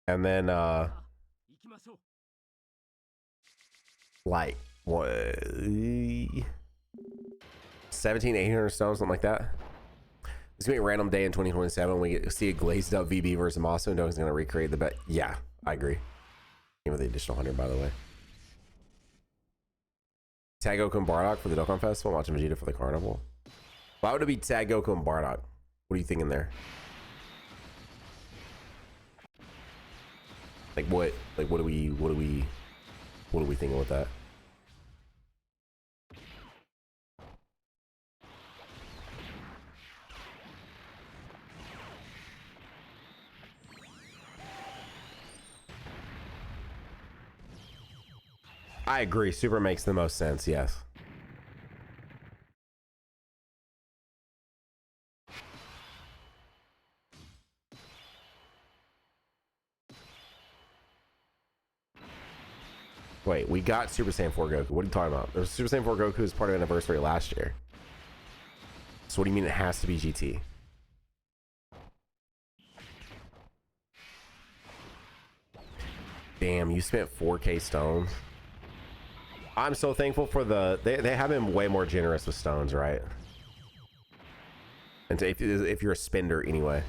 And then like what, 1700-1800 stones, something like that. It's gonna be a random day in 2027. We get to see a glazed up VB versus Maso, and Dokkan's gonna recreate the bet. Yeah, I agree. Even with the additional 100, by the way. Tag Goku and Bardock for the Dokkan Festival. Watching Vegeta for the Carnival. Why would it be Tag Goku and Bardock? What are you thinking there? Like what? Like what are we thinking with that? I agree. Super makes the most sense. Yes. Wait, we got Super Saiyan 4 Goku. What are you talking about? There's Super Saiyan 4 Goku as part of anniversary last year. So what do you mean it has to be GT? Damn, you spent 4K stones. I'm so thankful for the they have been way more generous with stones, right? And if you're a spender anyway.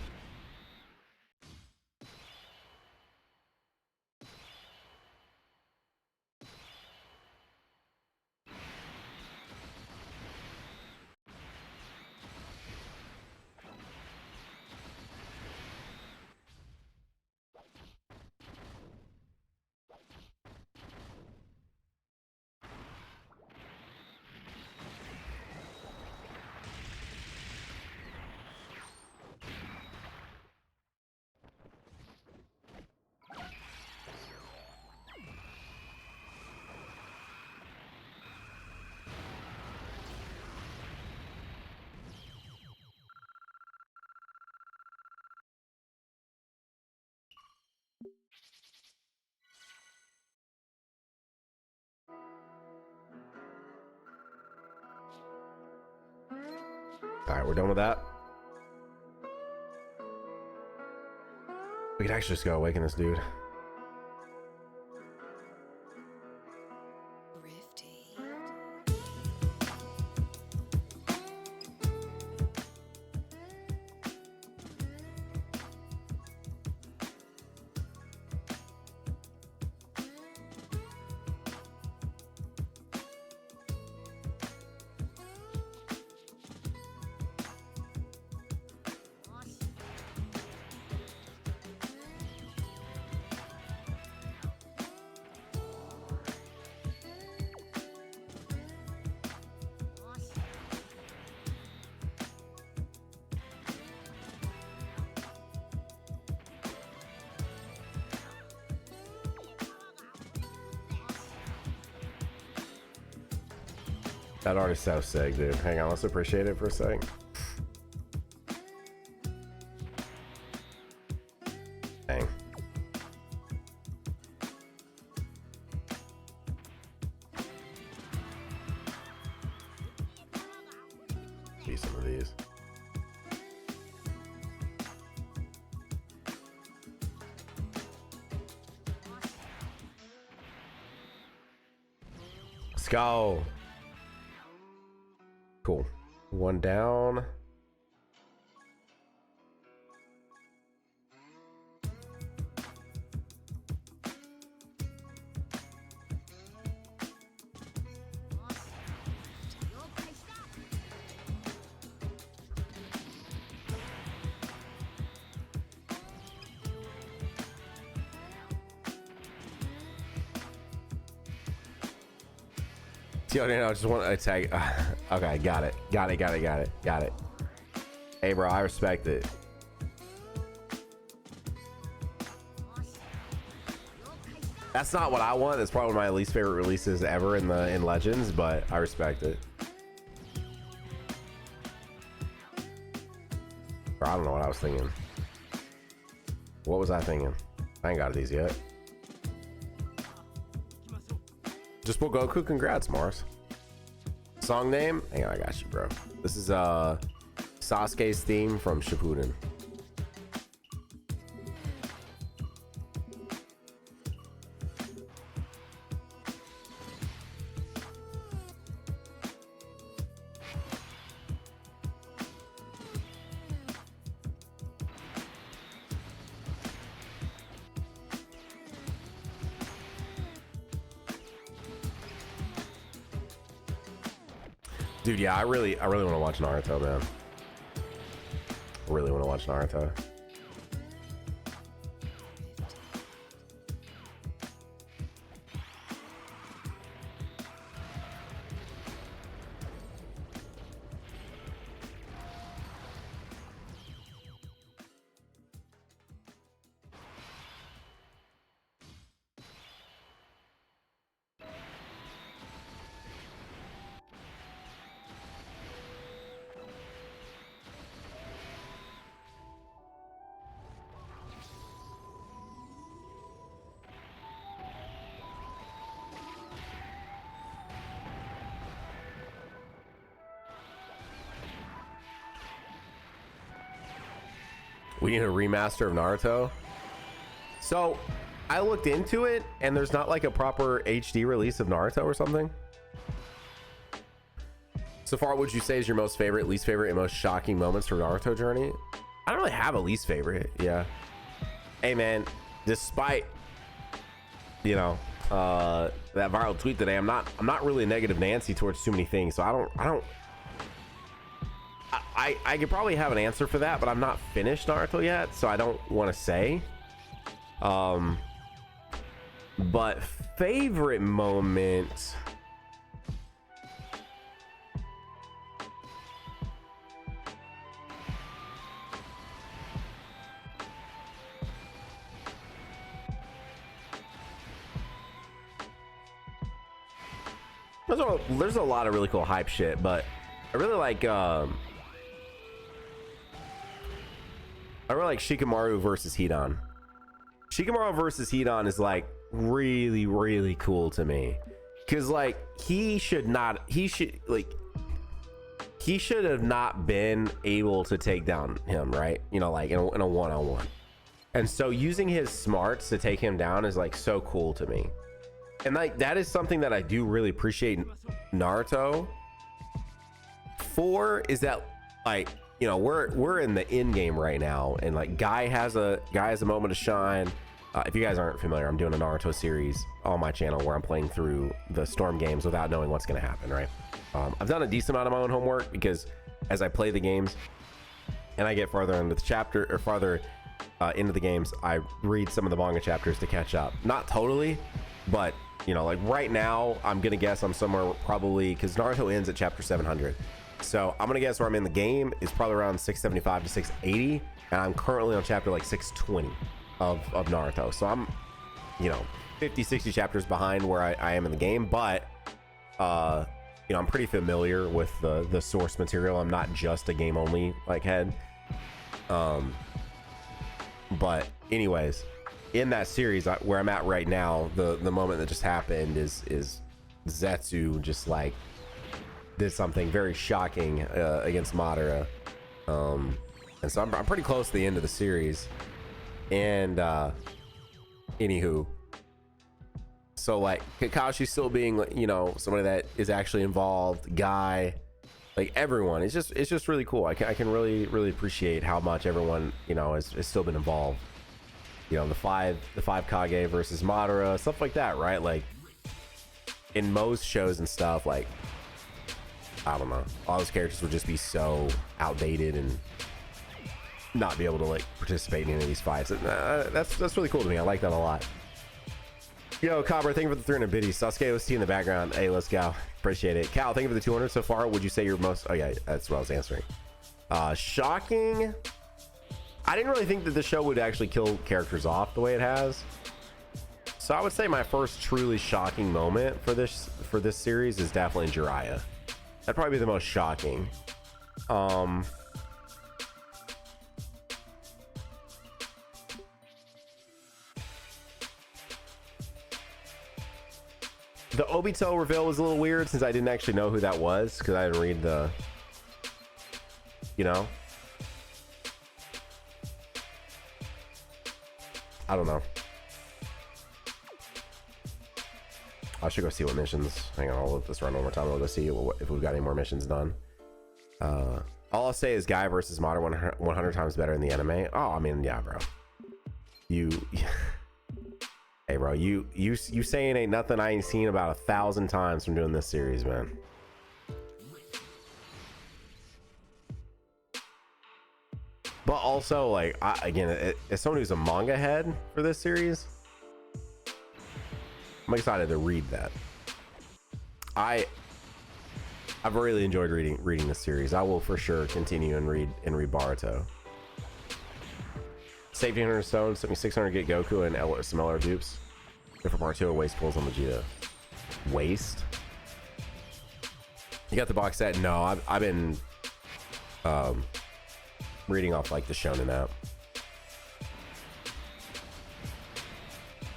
All right, we're done with that. We could actually just go awaken this dude. That artist sounds sick, dude. Hang on, let's appreciate it for a second. Dang. See some of these. Let's go. Cool. One down. Yo, I just want to attack. Okay, got it. Hey, bro, I respect it. That's not what I want. That's probably one of my least favorite releases ever in Legends, but I respect it. Bro, I don't know what I was thinking. What was I thinking? I ain't got these yet. Just put Goku. Congrats, Mars. Song name? Hang on, I got you, bro. This is Sasuke's theme from Shippuden. Dude, yeah, I really want to watch Naruto, man. I really want to watch Naruto. We need a remaster of Naruto. So I looked into it and there's not like a proper HD release of Naruto or something. So far, what would you say is your most favorite, least favorite, and most shocking moments from Naruto journey? I don't really have a least favorite. Yeah. Hey man, despite, you know, that viral tweet today, I'm not really a negative Nancy towards too many things. So I could probably have an answer for that, but I'm not finished Naruto yet, so I don't want to say. But favorite moment, there's a lot of really cool hype shit, but I really like Shikamaru versus Hidan. Shikamaru versus Hidan is like really cool to me, because like he should he should have not been able to take down him, right? You know, like in a one-on-one. And so using his smarts to take him down is like so cool to me. And like that is something that I do really appreciate Naruto for, is that like, you know, we're in the end game right now, and like guy has a moment to shine. If you guys aren't familiar, I'm doing a Naruto series on my channel where I'm playing through the Storm games without knowing what's going to happen, right? I've done a decent amount of my own homework, because as I play the games and I get farther into the chapter, or farther into the games, I read some of the manga chapters to catch up. Not totally, but you know, like right now I'm gonna guess I'm somewhere probably, because Naruto ends at chapter 700, so I'm gonna guess where I'm in the game is probably around 675 to 680, and I'm currently on chapter like 620 of Naruto. So I'm, you know, 50-60 chapters behind where I am in the game, but you know, I'm pretty familiar with the source material. I'm not just a game only like head. But anyways, in that series, where I'm at right now, the moment that just happened is Zetsu just like did something very shocking against Madara, and so I'm pretty close to the end of the series. And anywho, so like Kakashi still being, you know, somebody that is actually involved, guy, like everyone, it's just really cool. I can really appreciate how much everyone, you know, has still been involved. You know, the five Kage versus Madara, stuff like that, right? Like in most shows and stuff, like I don't know, all those characters would just be so outdated and not be able to like participate in any of these fights. That's really cool to me. I like that a lot. Yo, Cobra, thank you for the 300 biddies. Sasuke OST in the background. Hey, let's go. Appreciate it. Cal, thank you for the 200 so far. Would you say you're most... Oh, yeah, that's what I was answering. Shocking. I didn't really think that the show would actually kill characters off the way it has. So I would say my first truly shocking moment for this series is definitely Jiraiya. That'd probably be the most shocking. The Obito reveal was a little weird, since I didn't actually know who that was, because I didn't read the, you know, I don't know. I should go see what missions. Hang on, I'll let this run one more time. I'll go see if we've got any more missions done. All I'll say is Guy versus Madara 100 times better in the anime. Oh, I mean, yeah, bro. Hey, bro, you saying ain't nothing I ain't seen about 1,000 times from doing this series, man. But also, like, again, as someone who's a manga head for this series, I'm excited to read that. I've really enjoyed reading this series. I will for sure continue and read Boruto. Saved 800 stones, took me 600 to get Goku and some LR dupes. Go for part 2 of waist pulls on Vegeta. Waist? You got the box set? No, I've been reading off like the Shonen app.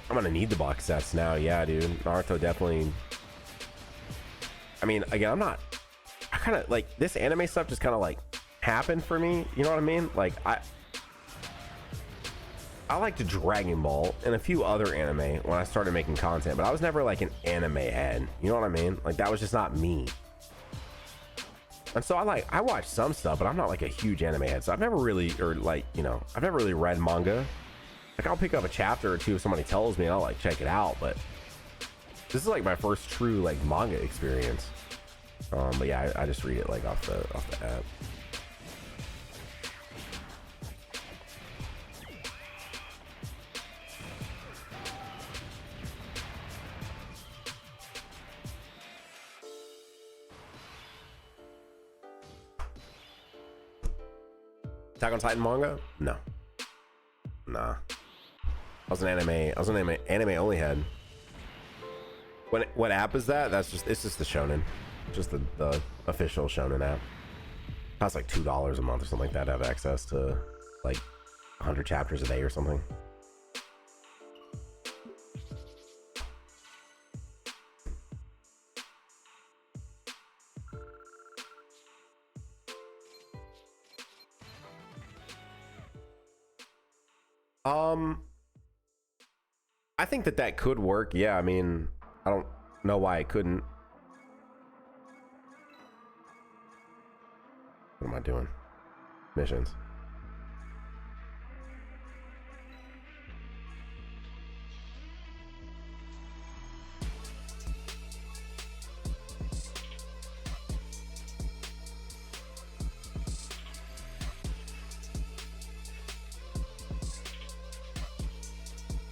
I'm gonna need the box sets now. Yeah, dude. Naruto definitely. I mean, again, I kind of like this anime stuff just kind of like happened for me. You know what I mean? Like I liked Dragon Ball and a few other anime when I started making content, but I was never like an anime head. You know what I mean? Like that was just not me. And so I watch some stuff, but I'm not like a huge anime head. So I've never really, I've never really read manga. Like I'll pick up a chapter or two if somebody tells me and I'll like check it out, but this is like my first true like manga experience. But yeah, I just read it like off the app. Attack on Titan manga? No. Nah. I was an anime only head. What app is that? It's just the Shonen. Just the official Shonen app. Costs like $2 a month or something like that to have access to like 100 chapters a day or something. I think that could work. Yeah, I mean, I don't know why it couldn't. What am I doing? Missions.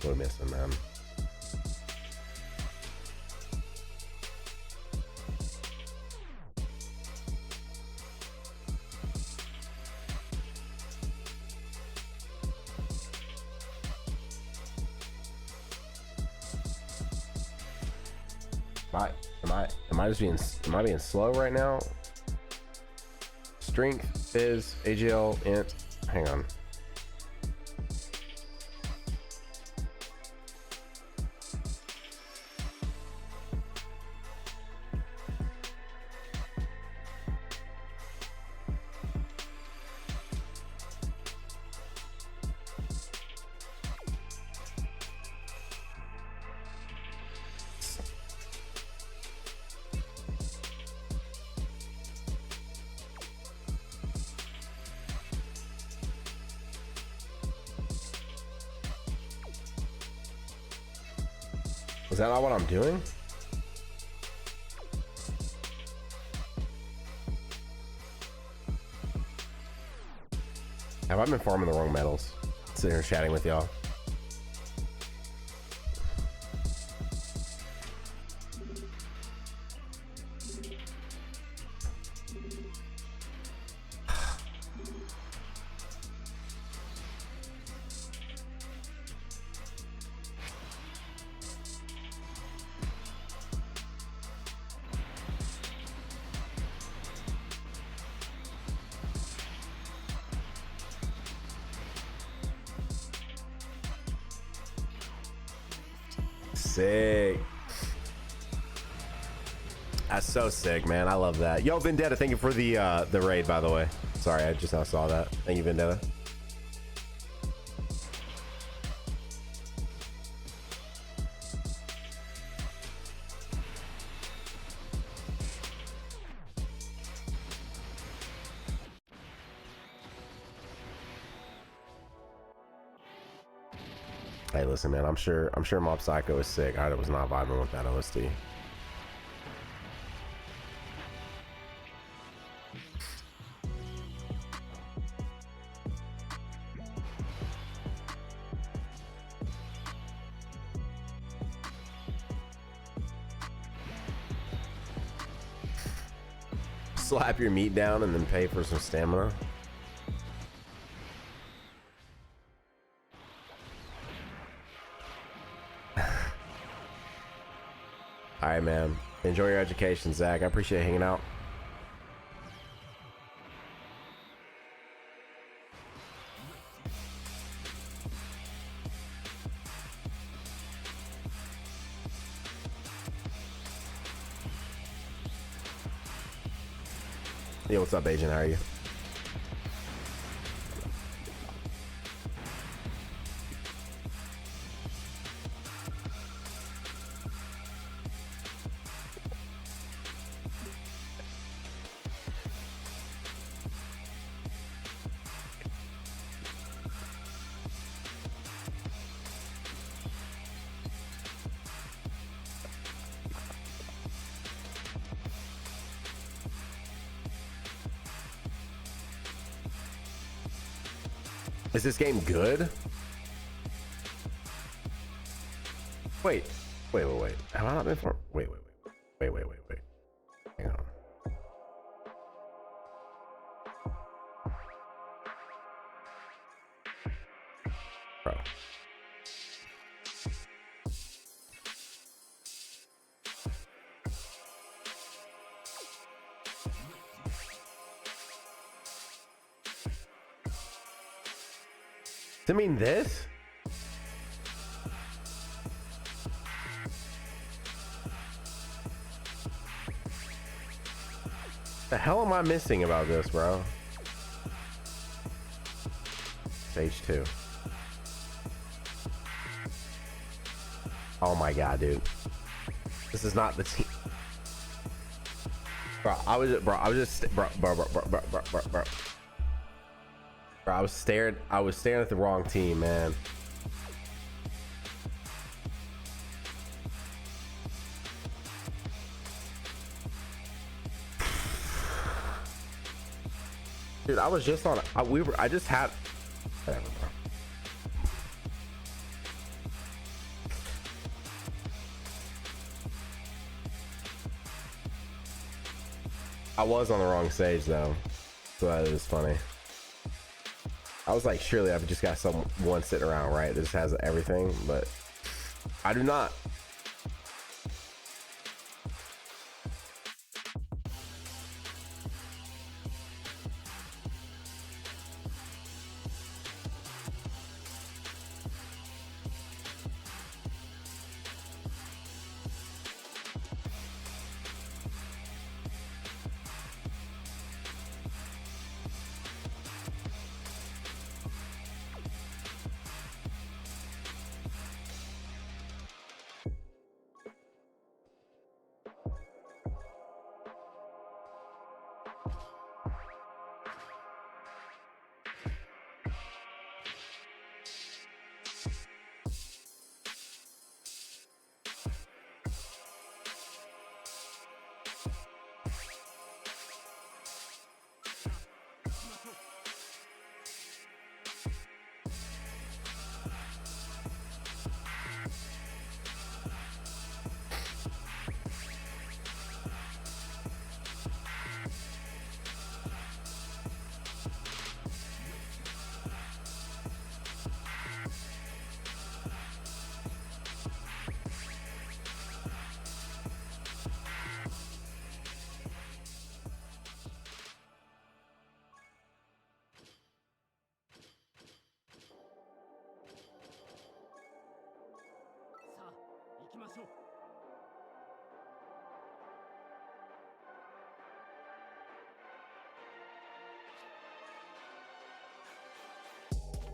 What am I missing, man? Am I being slow right now? Strength is AGL int. Hang on. Is that not what I'm doing? Have I been farming the wrong metals? Sitting here chatting with y'all. Sick. That's so sick, man. I love that. Yo, Vendetta, thank you for the raid, by the way. Sorry, I just now saw that. Thank you, Vendetta. Hey, listen, man. I'm sure Mob Psycho is sick. I was not vibing with that OST. Slap your meat down and then pay for some stamina. All right, man. Enjoy your education, Zach. I appreciate hanging out. Yo, what's up, Agent? How are you? Is this game good? Wait. Have I not been for? Wait. Hang on. Bro. I mean this? The hell am I missing about this, bro? Stage 2. Oh my god, dude. This is not the team. Bro, I was just bro. Bro, I was staring at the wrong team, man. Dude, I was just on. I just had. Whatever, bro. I was on the wrong stage though, so that is funny. I was like, surely I've just got someone sitting around, right? That just has everything, but I do not.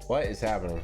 What is happening?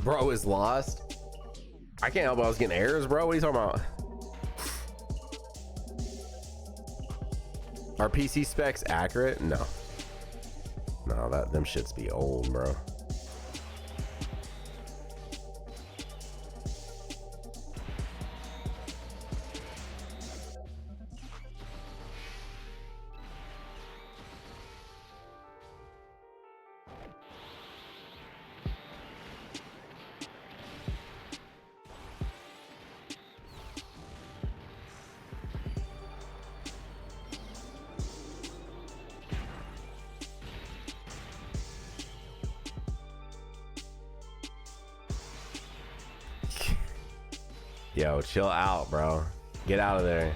Bro is lost. I can't help it. I was getting errors, bro. What are you talking about? Are PC specs accurate? No. No, them shits be old, bro. Yo, chill out, bro. Get out of there.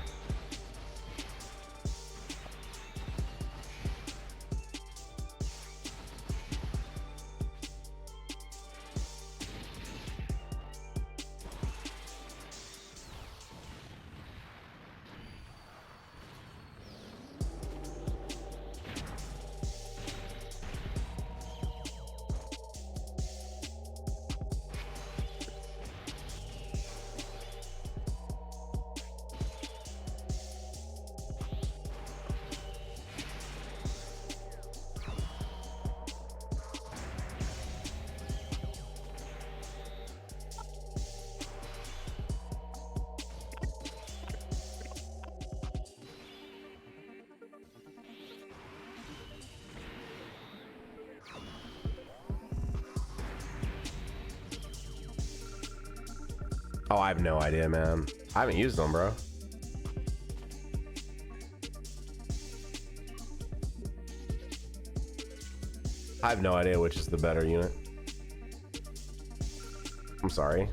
Oh, I have no idea, man. I haven't used them, bro. I have no idea which is the better unit. I'm sorry.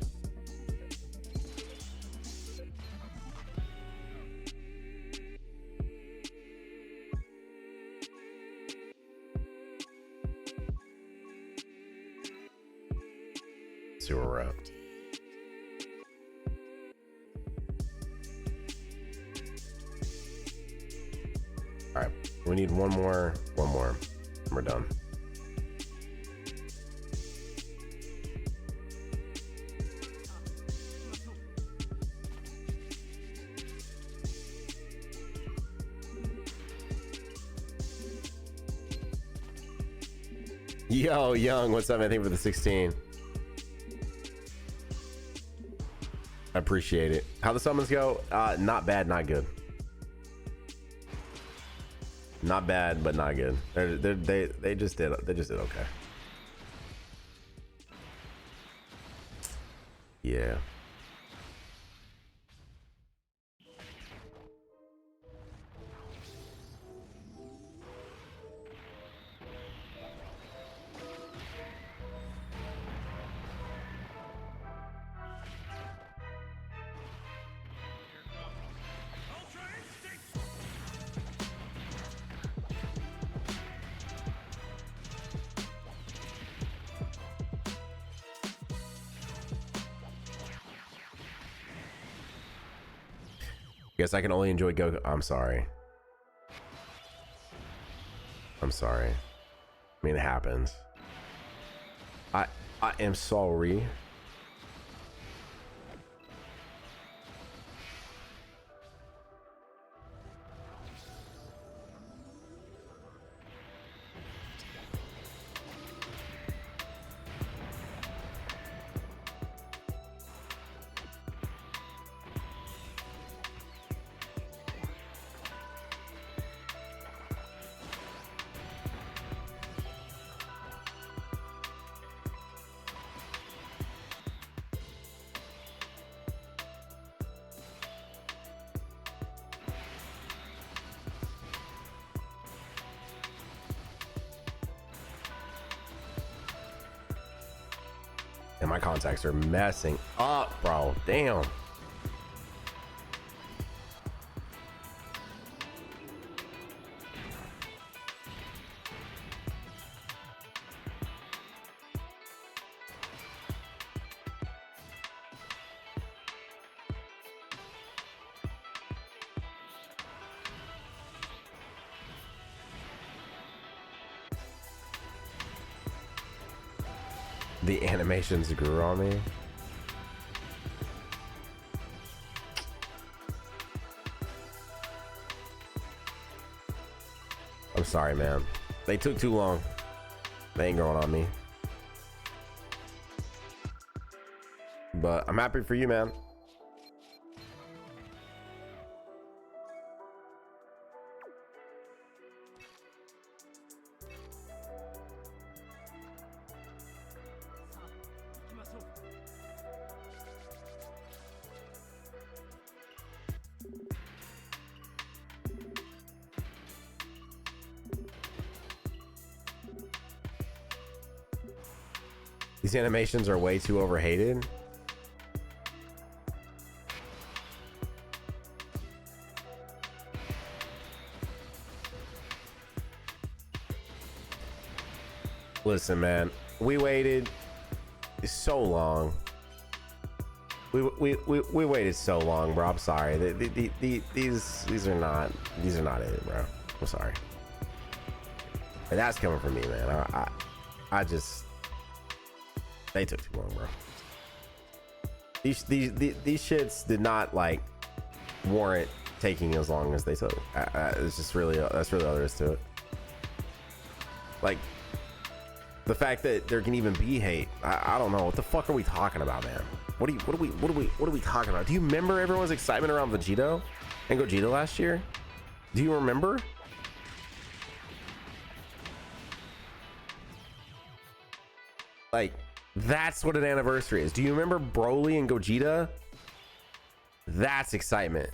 See where we're at. All right, we need one more, and we're done. Yo, Young, what's up, man? Thank you for the 16. I appreciate it. How the summons go? Not bad, not good. Not bad, but not good. They just did okay. Yeah. Guess I can only enjoy Goku. I'm sorry. I'm sorry. I mean, it happens. I am sorry. And my contacts are messing up, bro. Damn. The animations grew on me. I'm sorry, man. They took too long. They ain't growing on me. But I'm happy for you, man. These animations are way too overhated. Listen, man, we waited so long. We waited so long, bro. I'm sorry. These are not it, bro. I'm sorry. And that's coming from me, man. I just. They took too long, bro. These shits did not like warrant taking as long as they took. It's just really that's really all there is to it. Like the fact that there can even be hate. I don't know what the fuck are we talking about, man. What are we talking about? Do you remember everyone's excitement around Vegito and Gogeta last year? Do you remember? Like. That's what an anniversary is. Do you remember Broly and Gogeta? That's excitement.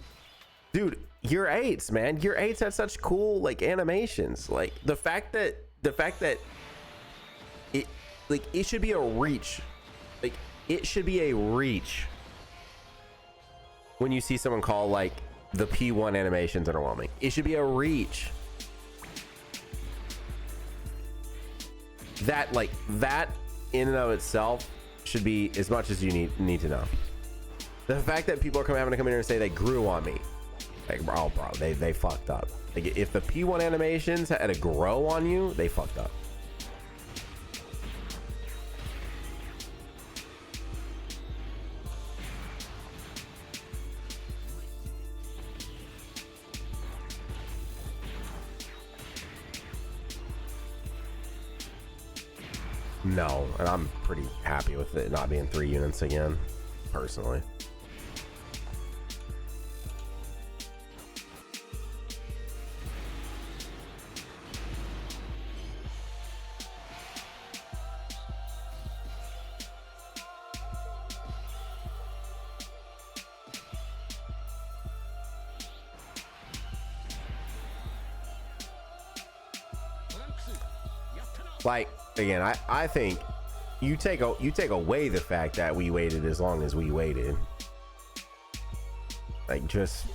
Dude, year 8s, man. Year 8s had such cool like animations. Like the fact that it should be a reach. Like it should be a reach when you see someone call like the P1 animations underwhelming. It should be a reach. That like that in and of itself should be as much as you need to know. The fact that people are having to come in here and say they grew on me, like, oh bro, they fucked up. Like, if the P1 animations had to grow on you, they fucked up. No, and I'm pretty happy with it not being 3 units again, personally. Like, again, I think you take away the fact that we waited as long as we waited. Like, just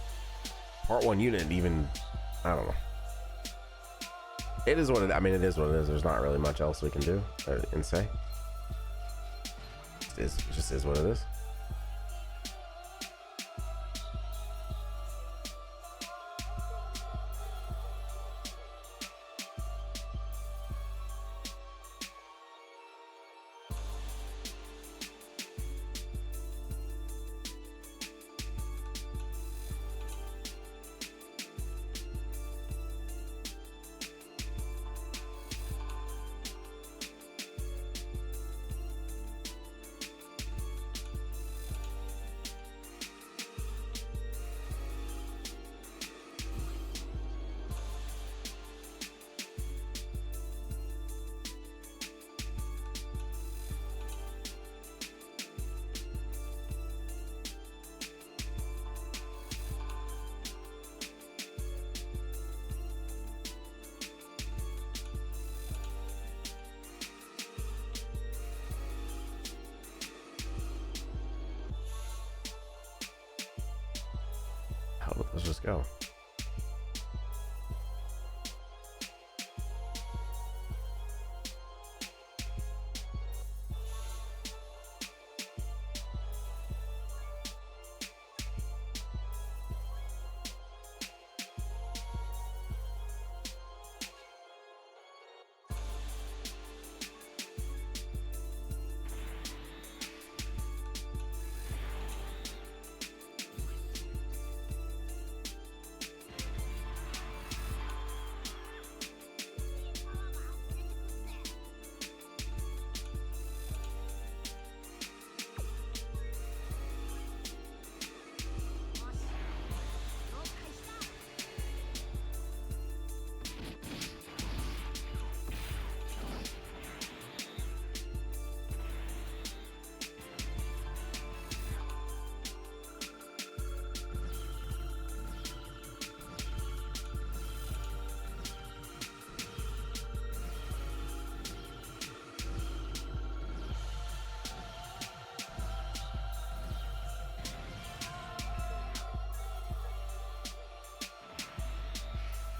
part 1 unit, even, I don't know. It is what it, I mean, it is what it is. There's not really much else we can do and say. It just is what it is. Let's just go.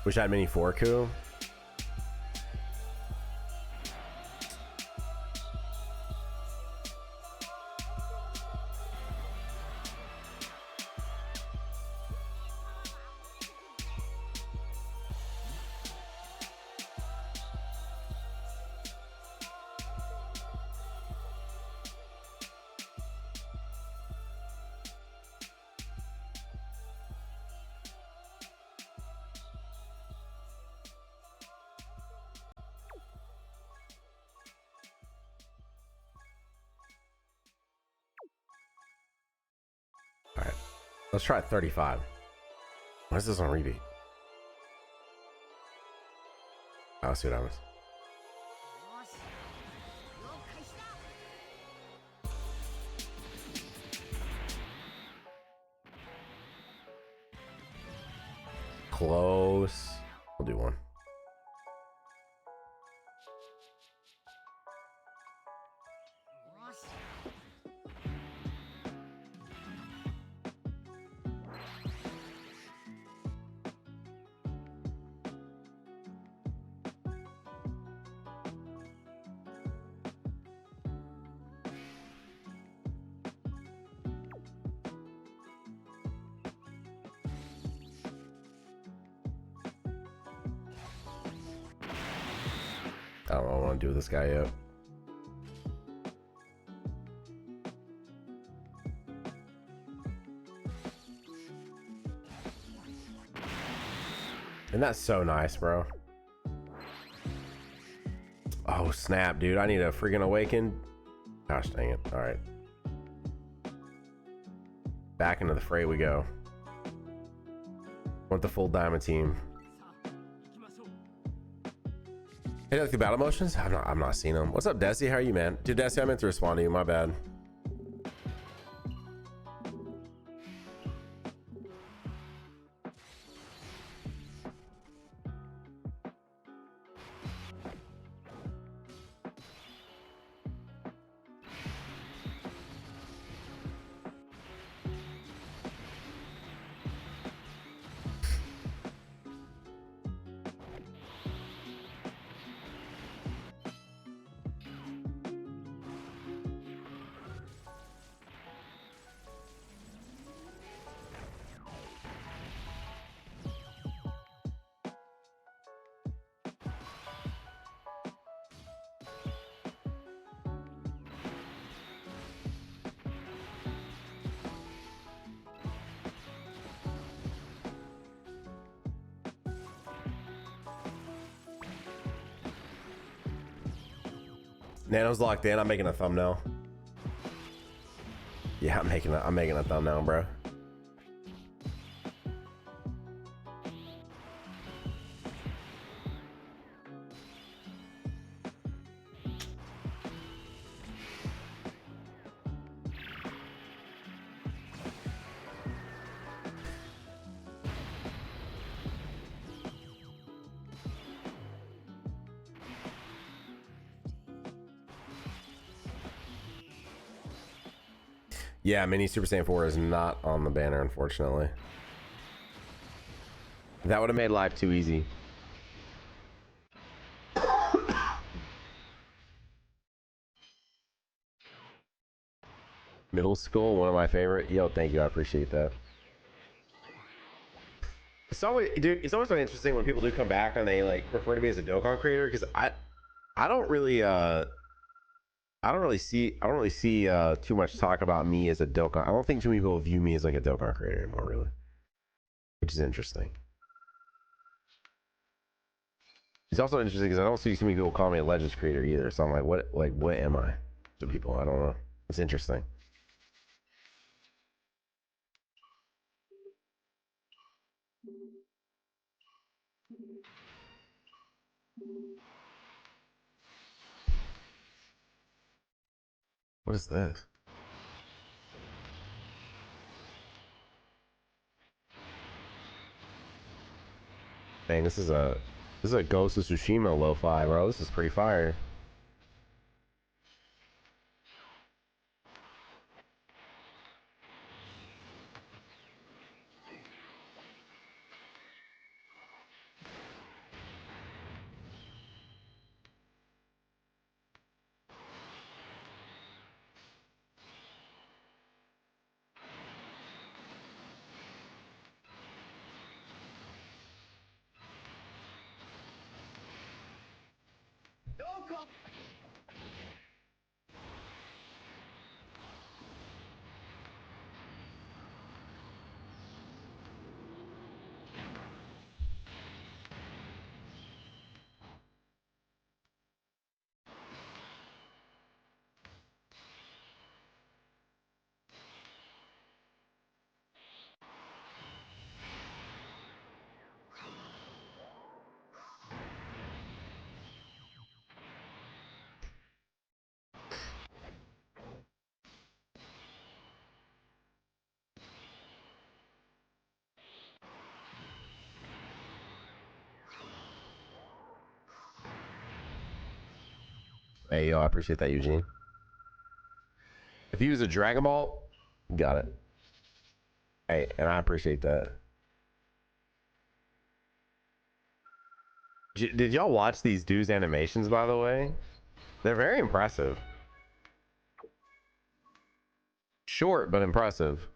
Wish I had mini 4 coup. Alright, let's try 35. Why is this on repeat? I'll see what happens. Close. We'll do one. don't know what I want to do with this guy yet. And that's so nice, bro. Oh, snap, dude. I need a freaking awaken. Gosh dang it. All right. Back into the fray we go. Want the full diamond team. Hey, like the battle motions? I'm not seeing them. What's up, Desi? How are you, man? Dude, Desi, I meant to respond to you. My bad. Nano's locked in. I'm making a thumbnail. Yeah, I'm making a thumbnail, bro. Yeah, Mini Super Saiyan 4 is not on the banner, unfortunately. That would have made life too easy. Middle school, one of my favorite. Yo, thank you. I appreciate that. It's always, dude, it's always really interesting when people do come back and they like refer to me as a Dokkan creator, because I don't really I don't really see too much talk about me as a Dokkan. I don't think too many people view me as like a Dokkan creator anymore, really, which is interesting. It's also interesting because I don't see too many people call me a Legends creator either. So I'm like, what am I to people? I don't know. It's interesting. What is this? Dang, this is a Ghost of Tsushima lo-fi, bro. This is pretty fire. Hey, yo, I appreciate that, Eugene. If you use a Dragon Ball, got it. Hey, and I appreciate that. Did y'all watch these dudes' animations, by the way? They're very impressive. Short, but impressive.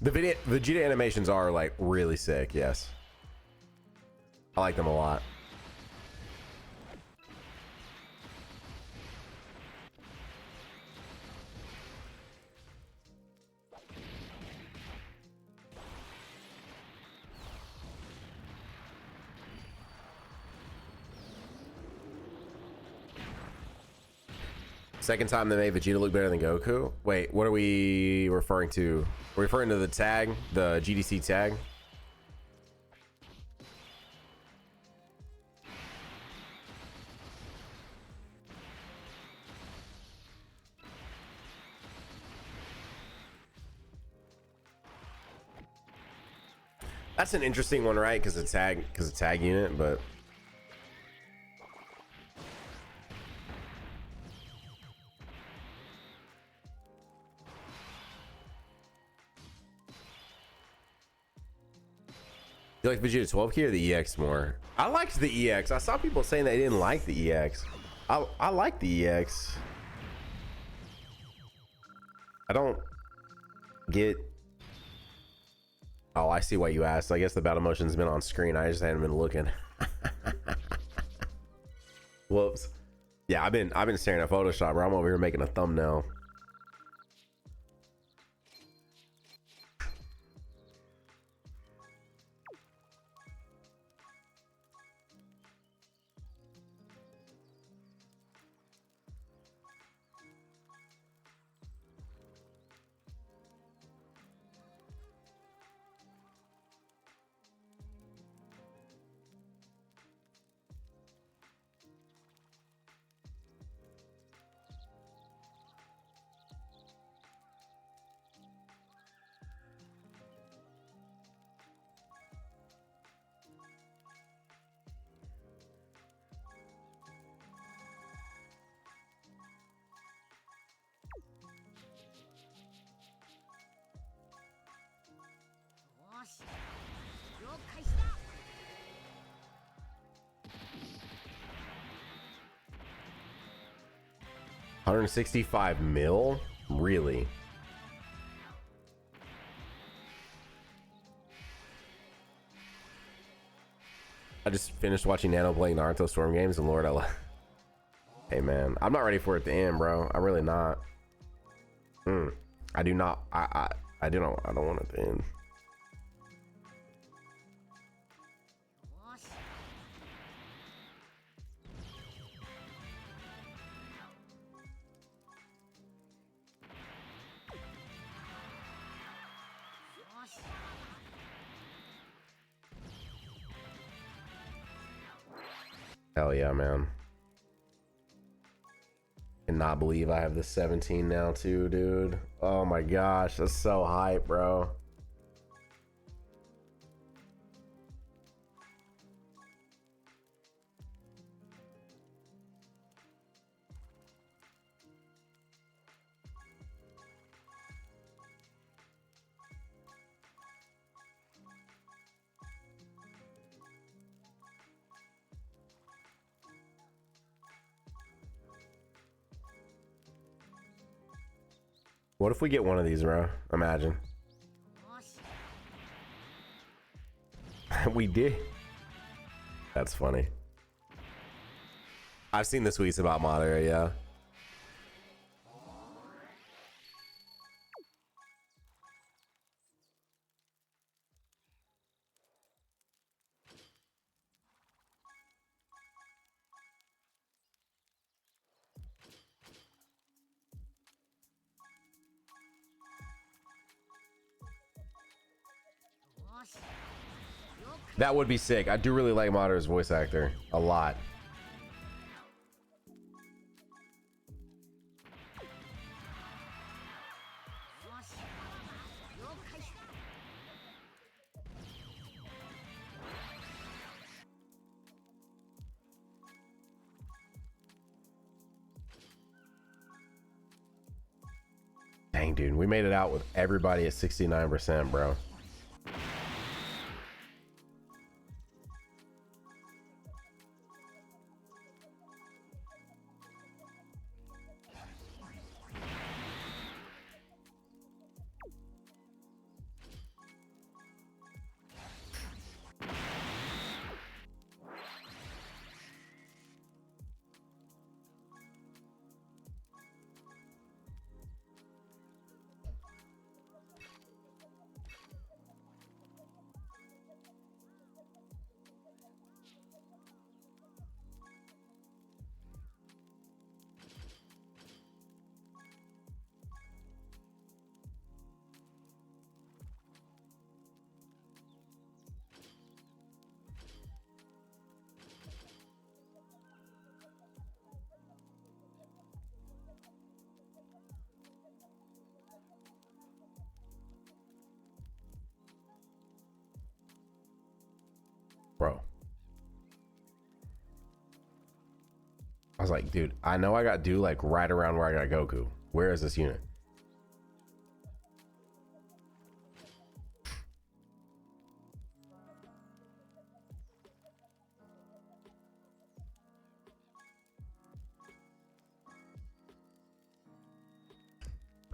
The Vegeta animations are like really sick. Yes, I like them a lot. Second time they made Vegeta look better than Goku. Wait, what are we referring to? We're referring to the tag, the GDC tag. That's an interesting one, right? Because it's tag unit, but you like Vegeta 12 key or the EX more? I liked the EX. I saw people saying they didn't like the EX. I like the EX. I don't get. Oh, I see why you asked. I guess the battle motion's been on screen. I just hadn't been looking. Whoops. Yeah, I've been staring at Photoshop, bro. I'm over here making a thumbnail. $165 mil? Really? I just finished watching Nano playing Naruto Storm games, and Lord, hey man, I'm not ready for it to end, bro. I'm really not. I do not. I don't want it to end. Hell yeah, man. Cannot believe I have the 17 now too, dude. Oh my gosh, that's so hype, bro. What if we get one of these, bro? Imagine. We did. That's funny. I've seen the tweets about Madara, yeah. That would be sick. I do really like Madara's voice actor a lot. Dang, dude, we made it out with everybody at 69%, bro. Bro, I was like, dude, I know I got do like right around where I got Goku. Where is this unit?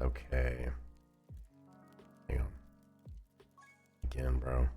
Okay. Hang on. Again, bro.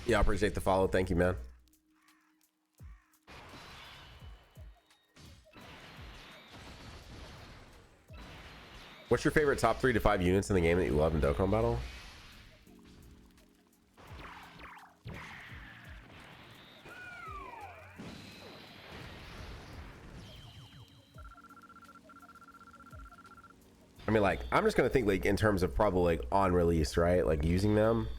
Yeah, I appreciate the follow. Thank you, man. What's your favorite top 3 to 5 units in the game that you love in Dokkan Battle? I mean, like, I'm just gonna think like in terms of probably like on release, right? Like using them.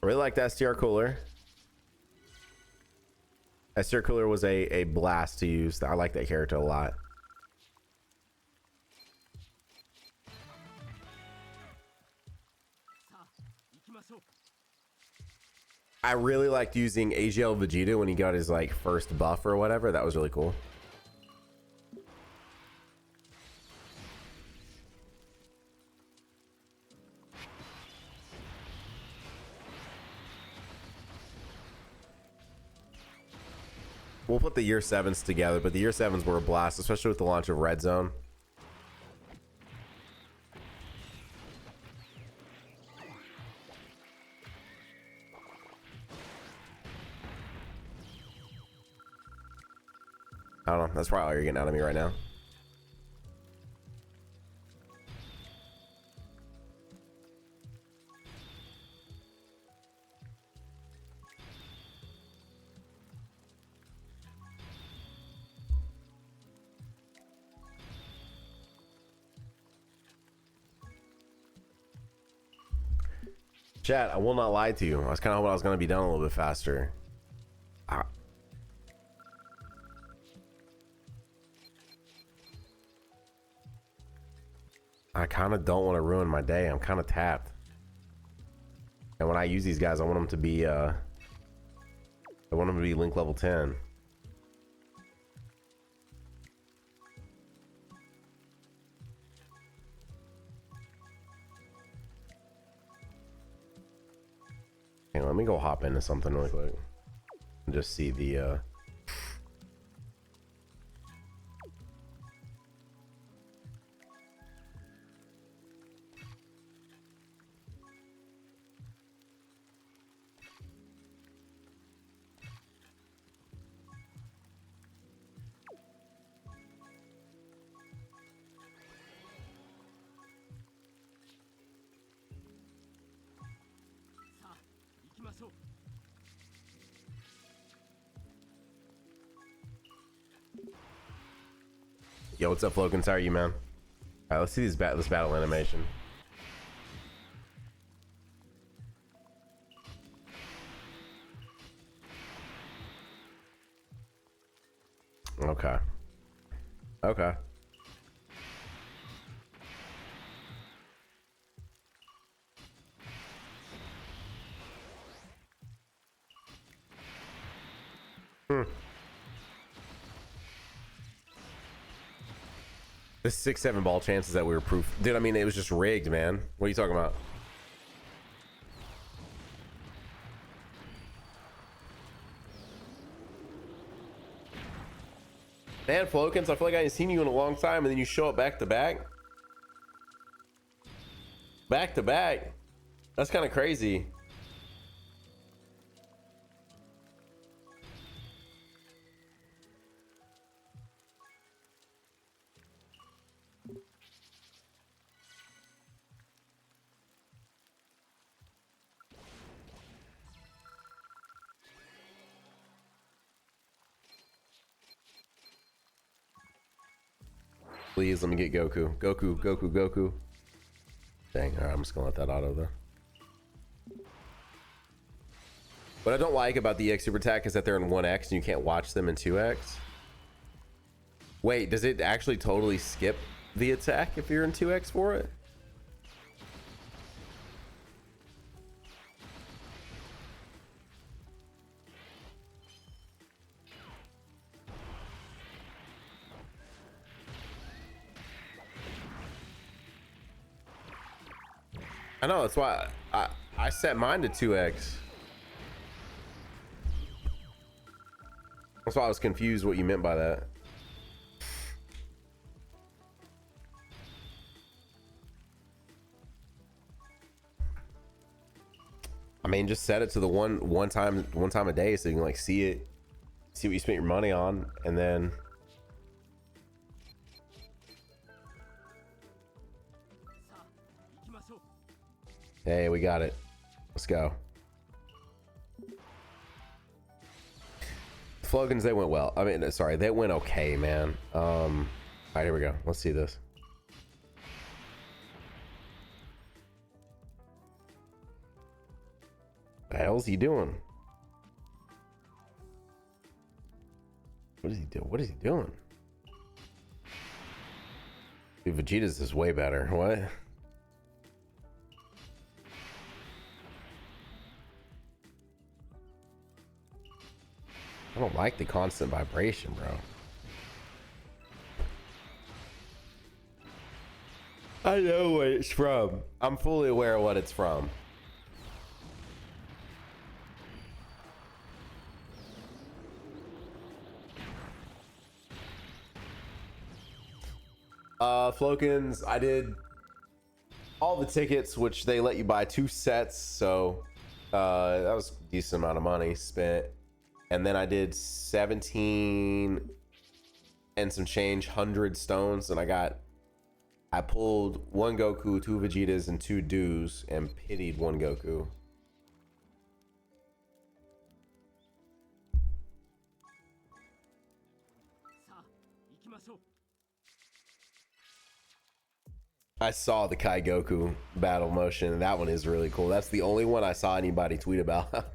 I really like the STR cooler. STR cooler was a blast to use. I like that character a lot. I really liked using AGL Vegeta when he got his like first buff or whatever. That was really cool. We'll put the year 7s together, but the year 7s were a blast, especially with the launch of Red Zone. I don't know. That's probably all you're getting out of me right now. Chat, I will not lie to you. I was kind of hoping I was going to be done a little bit faster. I kind of don't want to ruin my day. I'm kind of tapped. And when I use these guys, I want them to be link level 10. Hang on, let me go hop into something really quick and just see the Yo, what's up, Flokins? How are you, man? All right, let's see this battle animation. Okay. Okay. The 6-7 ball chances that we were proof. Dude, I mean, it was just rigged, man. What are you talking about? Man, Flokins, I feel like I ain't seen you in a long time, and then you show up back to back. Back to back. That's kind of crazy. Please let me get Goku. Goku. Dang, all right, I'm just gonna let that auto though. What I don't like about the EX Super Attack is that they're in 1x and you can't watch them in 2x. Wait, does it actually totally skip the attack if you're in 2x for it? I know, that's why I set mine to 2x. That's why I was confused what you meant by that. I mean, just set it to the one time a day so you can like see it, see what you spent your money on, and then hey, we got it. Let's go. Flogans, they went well. I mean, sorry, they went okay, man. All right, here we go. Let's see this. The hell's he doing? What is he doing? What is he doing? Dude, Vegeta's is way better. What? I don't like the constant vibration, bro. I know what it's from. I'm fully aware of what it's from. Flokins, I did all the tickets, which they let you buy 2 sets, so that was a decent amount of money spent. And then I did 17 and some change 100 stones, and I pulled 1 Goku, 2 Vegetas, and 2 Doos, and pitied 1 Goku. I saw the Kai Goku battle motion, and that one is really cool. That's the only one I saw anybody tweet about.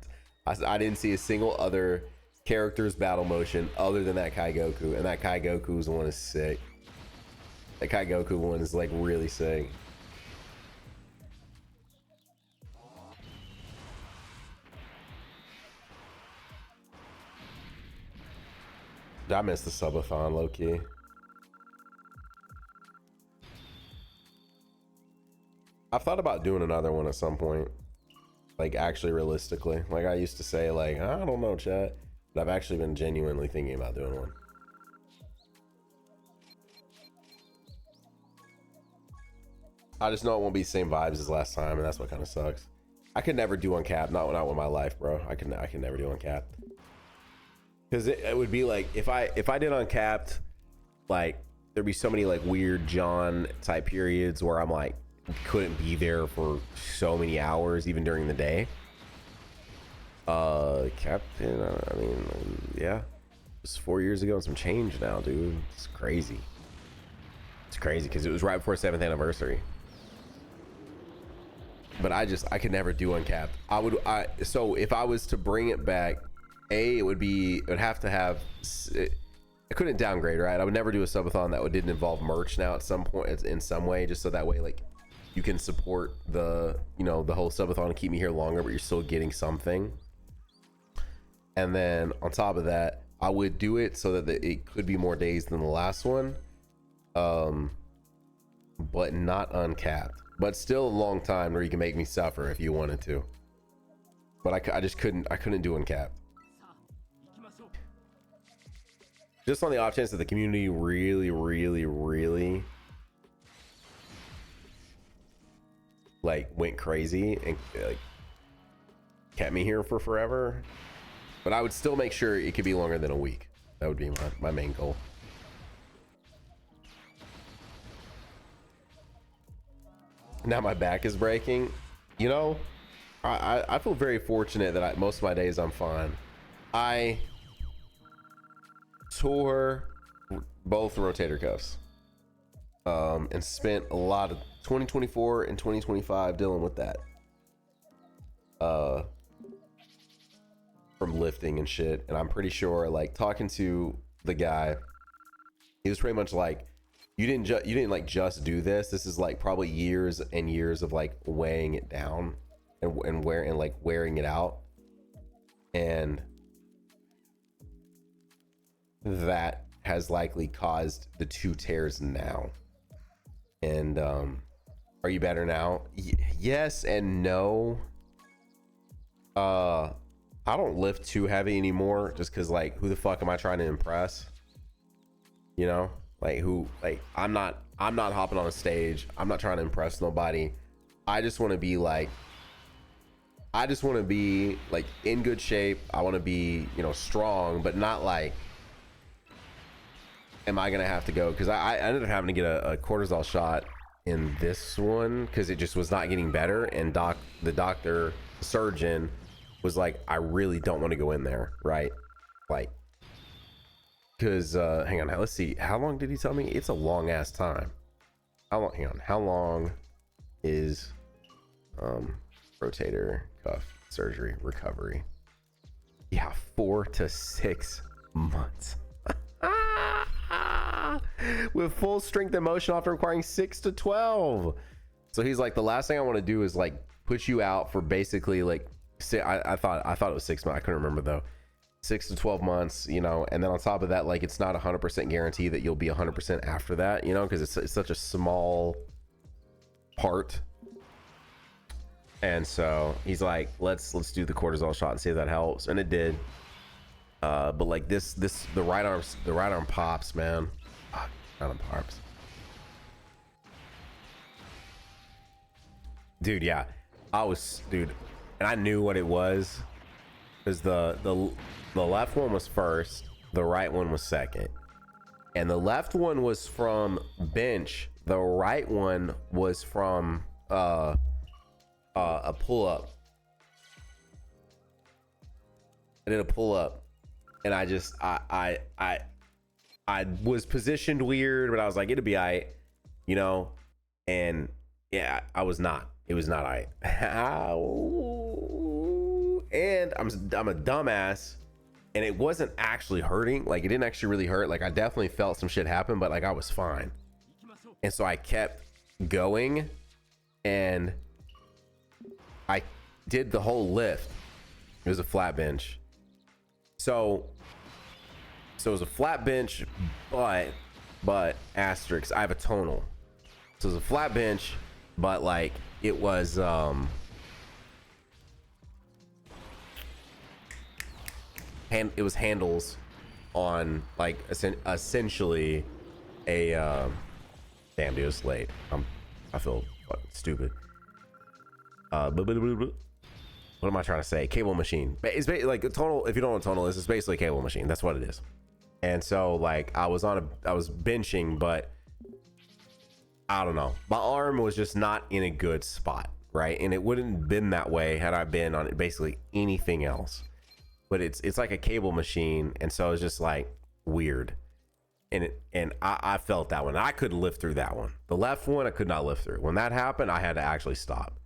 I didn't see a single other character's battle motion other than that Kai Goku, and that Kai Goku's one is sick. That Kai Goku one is like really sick. I missed the subathon low key. I've thought about doing another one at some point, like actually realistically. Like I used to say, like I don't know, chat, but I've actually been genuinely thinking about doing one. I just know it won't be the same vibes as last time, and that's what kind of sucks. I could never do uncapped, not with my life, bro. I can never do uncapped, because it would be like if I did uncapped, like there'd be so many like weird John type periods where I'm like couldn't be there for so many hours even during the day. Captain, I mean, yeah, it was 4 years ago and some change now, dude. It's crazy. It's crazy because it was right before 7th anniversary. But I could never do uncapped. So if I was to bring it back, it would have to have, I couldn't downgrade, right? I would never do a subathon that didn't involve merch now at some point in some way, just so that way, like, you can support the, you know, the whole subathon and keep me here longer, but you're still getting something. And then on top of that, I would do it so that it could be more days than the last one, but not uncapped. But still a long time where you can make me suffer if you wanted to. But I couldn't do uncapped. Just on the off chance that the community really like went crazy and like kept me here for forever. But I would still make sure it could be longer than a week. That would be my main goal. Now my back is breaking. You know, I feel very fortunate that most of my days I'm fine. I tore both rotator cuffs and spent a lot of 2024 and 2025 dealing with that from lifting and shit. And I'm pretty sure, like, talking to the guy, he was pretty much like, you didn't like just do this. This is like probably years and years of like weighing it down and wearing it out, and that has likely caused the 2 tears now. And are you better now? Yes and no. I don't lift too heavy anymore, just because, like, who the fuck am I trying to impress? You know, like, I'm not hopping on a stage. I'm not trying to impress nobody. I just want to be like in good shape. I want to be, you know, strong, but not like, am I gonna have to go? Because I ended up having to get a cortisol shot in this one because it just was not getting better. And the surgeon was like, I really don't want to go in there, right? Like, because hang on, let's see, how long did he tell me? It's a long ass time. How long is rotator cuff surgery recovery? Yeah, 4 to 6 months. With full strength and motion, often requiring 6 to 12. So he's like, the last thing I want to do is like put you out for basically like, I thought it was 6 months. I couldn't remember though. 6 to 12 months, you know. And then on top of that, like, it's not 100% guarantee that you'll be 100% after that, you know, because it's such a small part. And so he's like, let's do the cortisol shot and see if that helps, and it did. But like the right arm pops, man. Fuck, right arm pops. Dude, yeah. And I knew what it was, because the left one was first, the right one was second. And the left one was from bench, the right one was from a pull-up. I did a pull-up, and I was positioned weird, but I was like, it'll be all right, you know. And yeah, I was not. It was not all right. And I'm a dumbass, and it wasn't actually hurting. Like, it didn't actually really hurt. Like, I definitely felt some shit happen, but like, I was fine. And so I kept going, and I did the whole lift. It was a flat bench. So it was a flat bench, but asterisk, I have a tonal. So it was a flat bench, but like, it was it was handles on, like, essentially a damn, dude, it's late. I feel fucking stupid. What am I trying to say? Cable machine. It's like a tonal. If you don't know what tonal is, it's basically a cable machine. That's what it is. And so, like, I was benching, but I don't know. My arm was just not in a good spot, right? And it wouldn't have been that way had I been on basically anything else. But it's like a cable machine, and so it's just like weird. and I felt that one. I couldn't lift through that one. The left one I could not lift through. When that happened, I had to actually stop,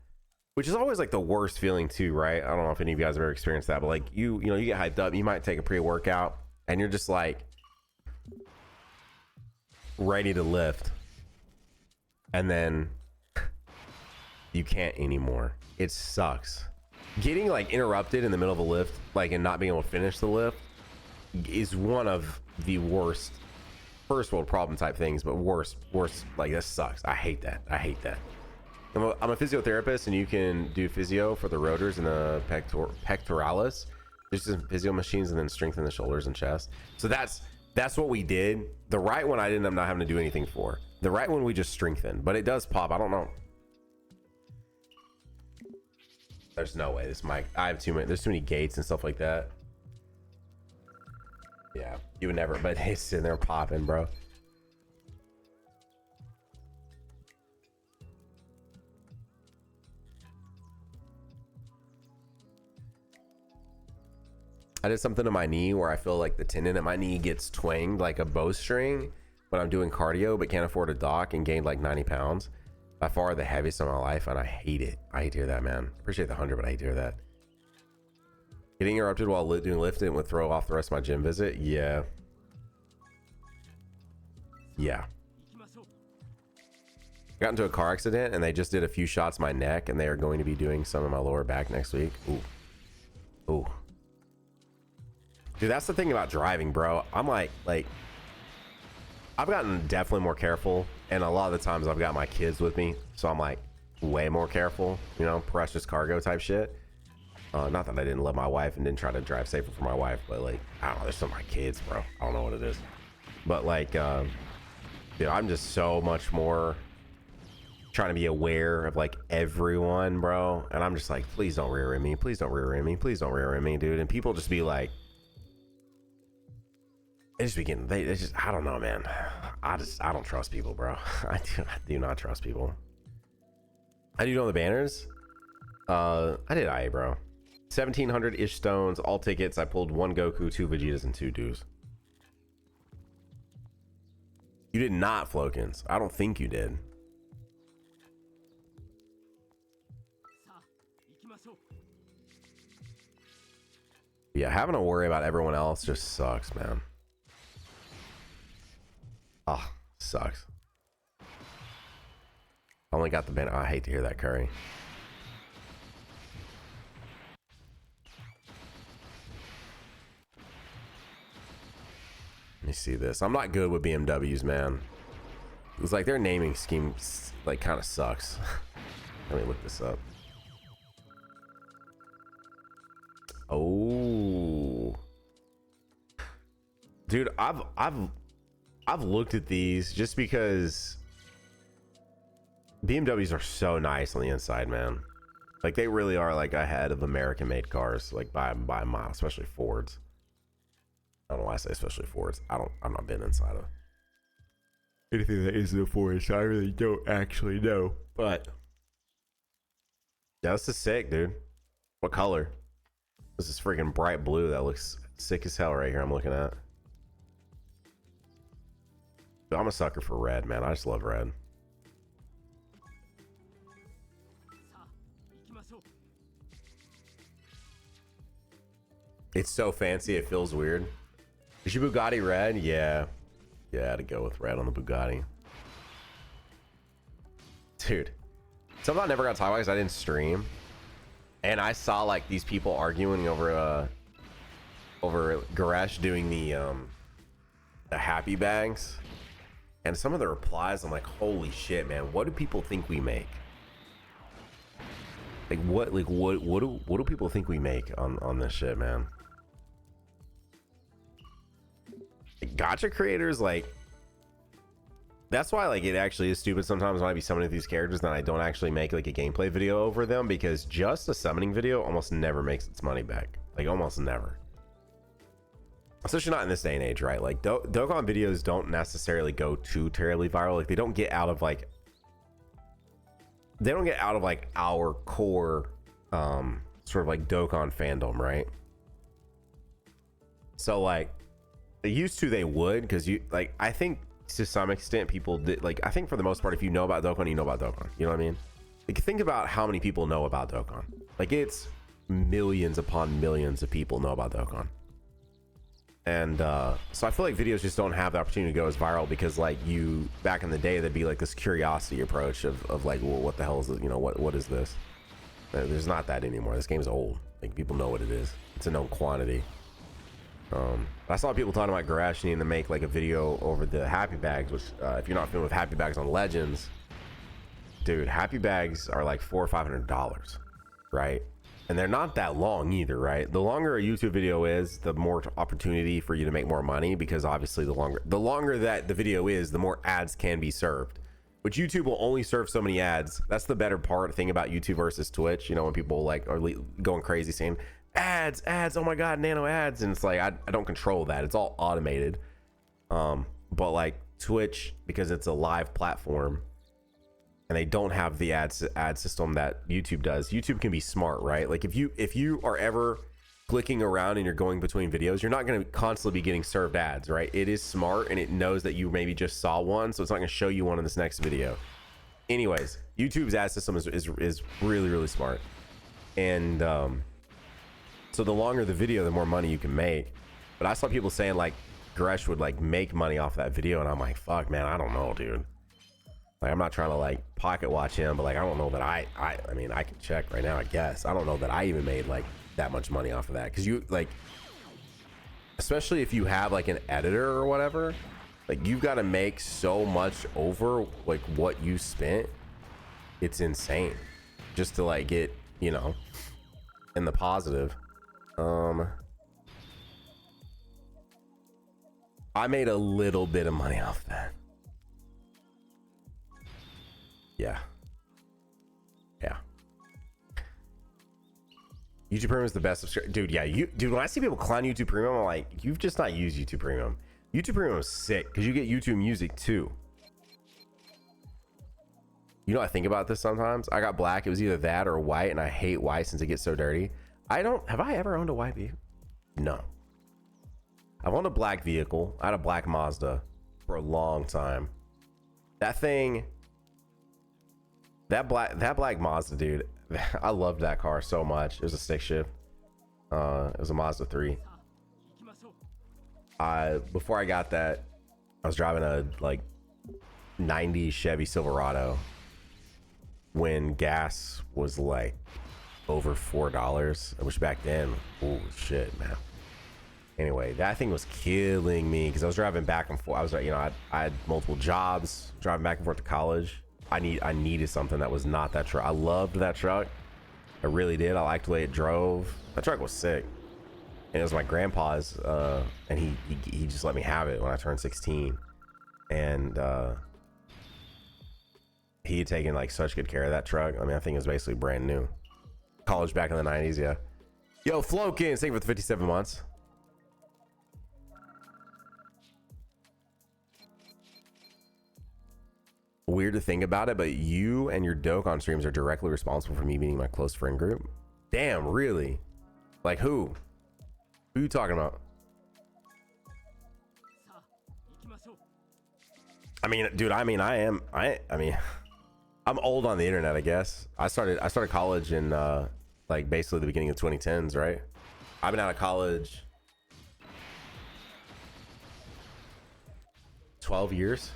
which is always like the worst feeling too, right? I don't know if any of you guys have ever experienced that, but like you know, you get hyped up, you might take a pre-workout and you're just like ready to lift, and then you can't anymore. It sucks. Getting like interrupted in the middle of a lift, like, and not being able to finish the lift is one of the worst first world problem type things, but worse, like, this sucks. I hate that. I'm a physiotherapist, and you can do physio for the rotors and the pectoralis. There's some physio machines, and then strengthen the shoulders and chest. So that's what we did. The right one I ended up not having to do anything for. The right one we just strengthened, but it does pop. I don't know. There's no way this mic. I have too many. There's too many gates and stuff like that. Yeah, you would never. But it's sitting there popping, bro. I did something to my knee where I feel like the tendon at my knee gets twanged like a bowstring when I'm doing cardio, but can't afford a dock, and gained like 90 pounds. By far the heaviest of my life, and I hate it. I hate to hear that, man. Appreciate the 100, but I hate to hear that. Getting interrupted while doing lifting would throw off the rest of my gym visit. Yeah. I got into a car accident, and they just did a few shots of my neck, and they are going to be doing some of my lower back next week. Ooh. Dude, that's the thing about driving, bro. I'm like I've gotten definitely more careful, and a lot of the times I've got my kids with me, so I'm like way more careful, you know, precious cargo type shit. Not that I didn't love my wife and didn't try to drive safer for my wife, but like, I don't know, there's some of my kids, bro. I don't know what it is, but like, you know, I'm just so much more trying to be aware of like everyone, bro. And I'm just like, please don't rear end me, please don't rear end me, please don't rear end me, dude. And people just be like, they just, I don't know, man. I don't trust people, bro. I do not trust people. How do you know the banners? I did bro. 1,700-ish stones, all tickets. I pulled 1 Goku, 2 Vegetas, and 2 Doos. You did not, Flokins. I don't think you did. Yeah, having to worry about everyone else just sucks, man. Oh, sucks. I only got the banner. I hate to hear that, Curry. Let me see this. I'm not good with BMWs, man. It's like their naming scheme like kind of sucks. Let me look this up. Oh, dude, I've looked at these just because BMWs are so nice on the inside, man. Like, they really are like ahead of American made cars, like by a mile, especially Fords. I don't know why I say especially Fords. I'm not been inside of anything that isn't a Ford, so I really don't actually know. But yeah, this is sick, dude. What color? This is freaking bright blue. That looks sick as hell right here. I'm looking at. I'm a sucker for red, man. I just love red. It's so fancy, it feels weird. Is your Bugatti red? Yeah. Yeah, I had to go with red on the Bugatti. Dude. Somehow I never got Taiwan because I didn't stream. And I saw like these people arguing over Garesh doing the happy bags. And some of the replies, I'm like, holy shit, man, what do people think we make? What do people think we make on this shit, man? Gacha creators, like, that's why, like, it actually is stupid sometimes when I be summoning these characters and I don't actually make like a gameplay video over them, because just a summoning video almost never makes its money back. Like, almost never. Especially not in this day and age, right? Like, Dokkan videos don't necessarily go too terribly viral. Like, they don't get out of like our core sort of like Dokkan fandom, right? So like, They used to, they would, because you like, I think to some extent people did, like, I think for the most part, if you know about Dokkan, you know about Dokkan. You know what I mean? Like, think about how many people know about Dokkan. Like, it's millions upon millions of people know about Dokkan. And so I feel like videos just don't have the opportunity to go as viral because, like, you back in the day, there'd be like this curiosity approach of like, well, what the hell is it? You know, what is this? There's not that anymore. This game's old. Like, people know what it is. It's a known quantity. I saw people talking about Garash needing to make like a video over the Happy Bags, which if you're not familiar with Happy Bags on Legends, dude, Happy Bags are like $400 or $500, right? And they're not that long either, right? The longer a YouTube video is, the more opportunity for you to make more money, because obviously the longer that the video is, the more ads can be served, which YouTube will only serve so many ads. That's the better thing about YouTube versus Twitch. You know, when people like are going crazy saying ads, oh my god, nano ads, and it's like I don't control that. It's all automated. But like Twitch, because it's a live platform and they don't have the ad system that YouTube does, YouTube can be smart, right? Like if you are ever clicking around and you're going between videos, you're not going to constantly be getting served ads, right? It is smart, and it knows that you maybe just saw one, so it's not going to show you one in this next video. Anyways, YouTube's ad system is really, really smart. And so the longer the video, the more money you can make. But I saw people saying like Gresh would like make money off that video, and I'm like, fuck, man, I don't know, dude. Like, I'm not trying to like pocket watch him, but like, I don't know that I mean, I can check right now, I guess. I don't know that I even made like that much money off of that, because you like, especially if you have like an editor or whatever, like you've got to make so much over like what you spent. It's insane just to like get, you know, in the positive. I made a little bit of money off that. Yeah. YouTube Premium is the best subscription, dude. Yeah, dude, when I see people clown YouTube Premium, I'm like, you've just not used YouTube Premium. YouTube Premium is sick because you get YouTube Music too. You know, I think about this sometimes. I got black. It was either that or white, and I hate white since it gets so dirty. Have I ever owned a white vehicle? No. I've owned a black vehicle. I had a black Mazda for a long time. That black Mazda, dude, I loved that car so much. It was a stick shift. It was a Mazda 3. Before I got that, I was driving a like 90 Chevy Silverado when gas was like over $4, which back then, oh shit, man. Anyway, that thing was killing me because I was driving back and forth. I was like, you know, I had multiple jobs, driving back and forth to college. I needed something that was not that truck. I loved that truck. I really did. I liked the way it drove. That truck was sick. And it was my grandpa's, and he just let me have it when I turned 16. And he had taken like such good care of that truck. I mean, I think it was basically brand new. College back in the 90s, yeah. Yo, Flokins, thank you for the 57 months. Weird to think about it, but you and your Dokkan streams are directly responsible for me meeting my close friend group. Damn, really? Like who? Who you talking about? I mean, dude, I mean, I'm old on the internet, I guess. I started college in like basically the beginning of 2010s, right? I've been out of college 12 years.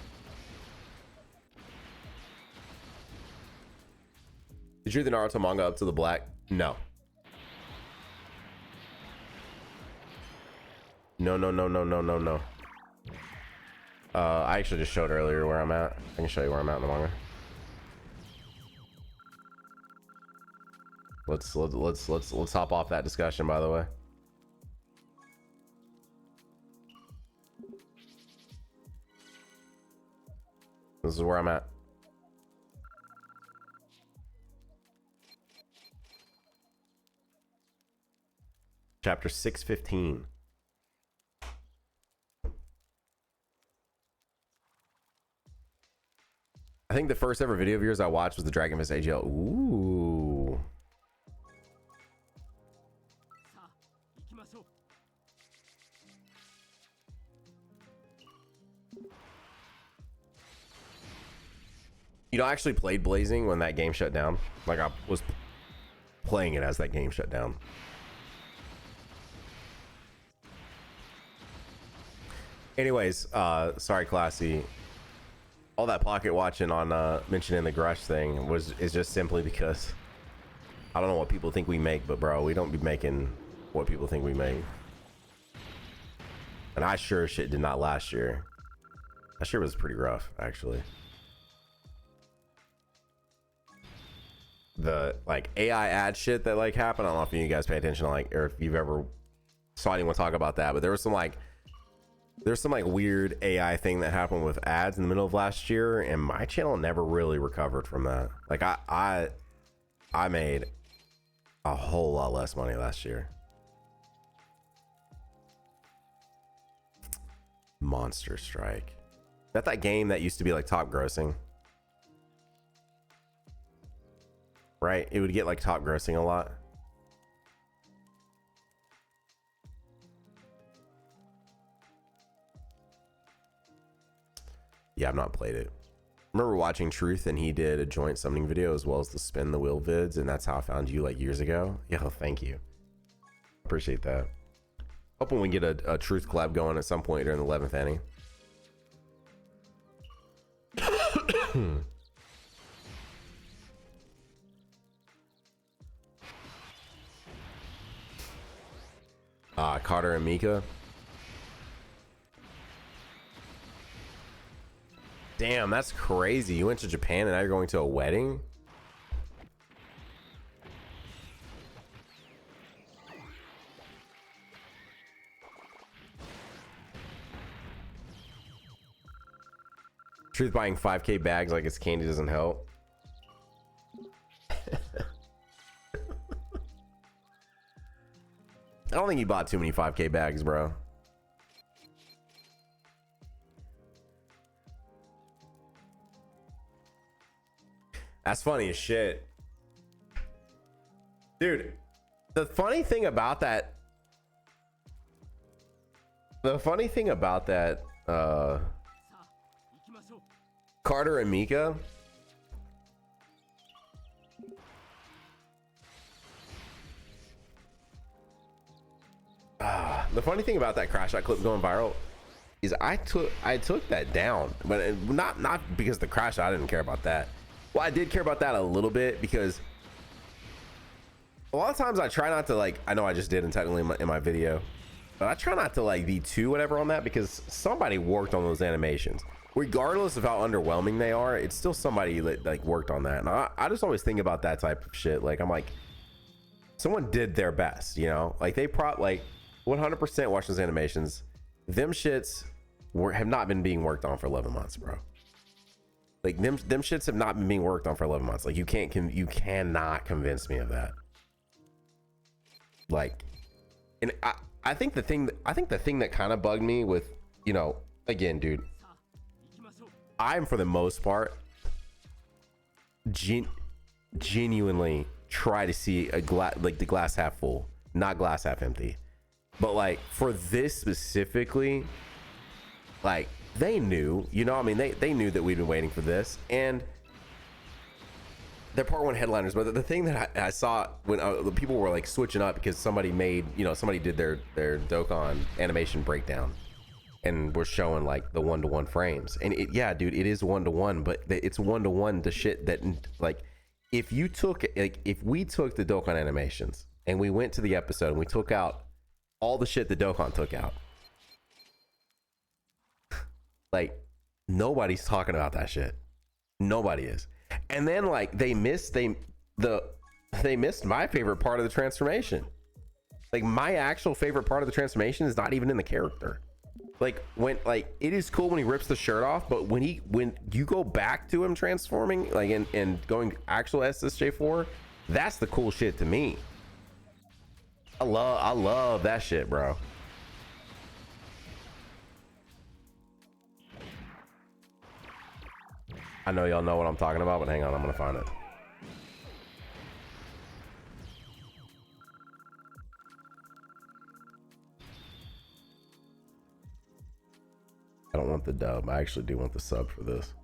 Did you read the Naruto manga up to the black? No. No. I actually just showed earlier where I'm at. I can show you where I'm at in the manga. Let's hop off that discussion, by the way. This is where I'm at. Chapter 615. I think the first ever video of yours I watched was the Dragon Fist AGL. Ooh. You know, I actually played Blazing when that game shut down. Like, I was playing it as that game shut down. Anyways, sorry, Classy. All that pocket watching on mentioning the Grush thing is just simply because I don't know what people think we make, but bro, we don't be making what people think we make. And I sure shit did not last year. Last year was pretty rough, actually. The like AI ad shit that like happened, I don't know if you guys pay attention to, like, or if you've ever saw anyone talk about that, but there's some weird AI thing that happened with ads in the middle of last year, and my channel never really recovered from that. Like I made a whole lot less money last year. Monster Strike. That game that used to be like top grossing, right? It would get like top grossing a lot. Yeah, I've not played it. I remember watching Truth, and he did a joint summoning video as well as the spin the wheel vids, and that's how I found you like years ago. Yeah, thank you. Appreciate that. Hoping we get a Truth collab going at some point during the 11th inning. Carter and Mika. Damn, that's crazy. You went to Japan and now you're going to a wedding? Truth buying 5K bags like it's candy doesn't help. I don't think you bought too many 5K bags, bro. That's funny as shit. Dude, the funny thing about that Carter and Mika, the funny thing about that crash out clip going viral is I took that down, but not because the crash out, I didn't care about that. Well, I did care about that a little bit because a lot of times I try not to, like, I know I just did technically in my video, but I try not to like be too whatever on that because somebody worked on those animations. Regardless of how underwhelming they are, it's still somebody that like worked on that. And I just always think about that type of shit. Like, I'm like, someone did their best, you know? Like, they 100% watch those animations. Them shits have not been being worked on for 11 months, bro. Like, them shits have not been being worked on for 11 months. Like, you cannot convince me of that. Like, and I think the thing that kind of bugged me with, you know, again, dude, I'm for the most part genuinely try to see the glass half full, not glass half empty. But like for this specifically, like they knew, you know, I mean, they knew that we'd been waiting for this, and they're part one headliners. But the thing that I saw when the people were like switching up because somebody did their Dokkan animation breakdown and we're showing like the 1-to-1 frames, and yeah, dude, it is 1-to-1, but it's 1-to-1 to shit that, like, if we took the Dokkan animations and we went to the episode and we took out all the shit that Dokkan took out, like, nobody's talking about that shit. Nobody is. And then like they missed my favorite part of the transformation. Like, my actual favorite part of the transformation is not even in the character. Like, when, like, it is cool when he rips the shirt off, but when you go back to him transforming, like, and going actual SSJ4, that's the cool shit to me. I love that shit, bro. I know y'all know what I'm talking about, but hang on, I'm gonna find it. I don't want the dub. I actually do want the sub for this.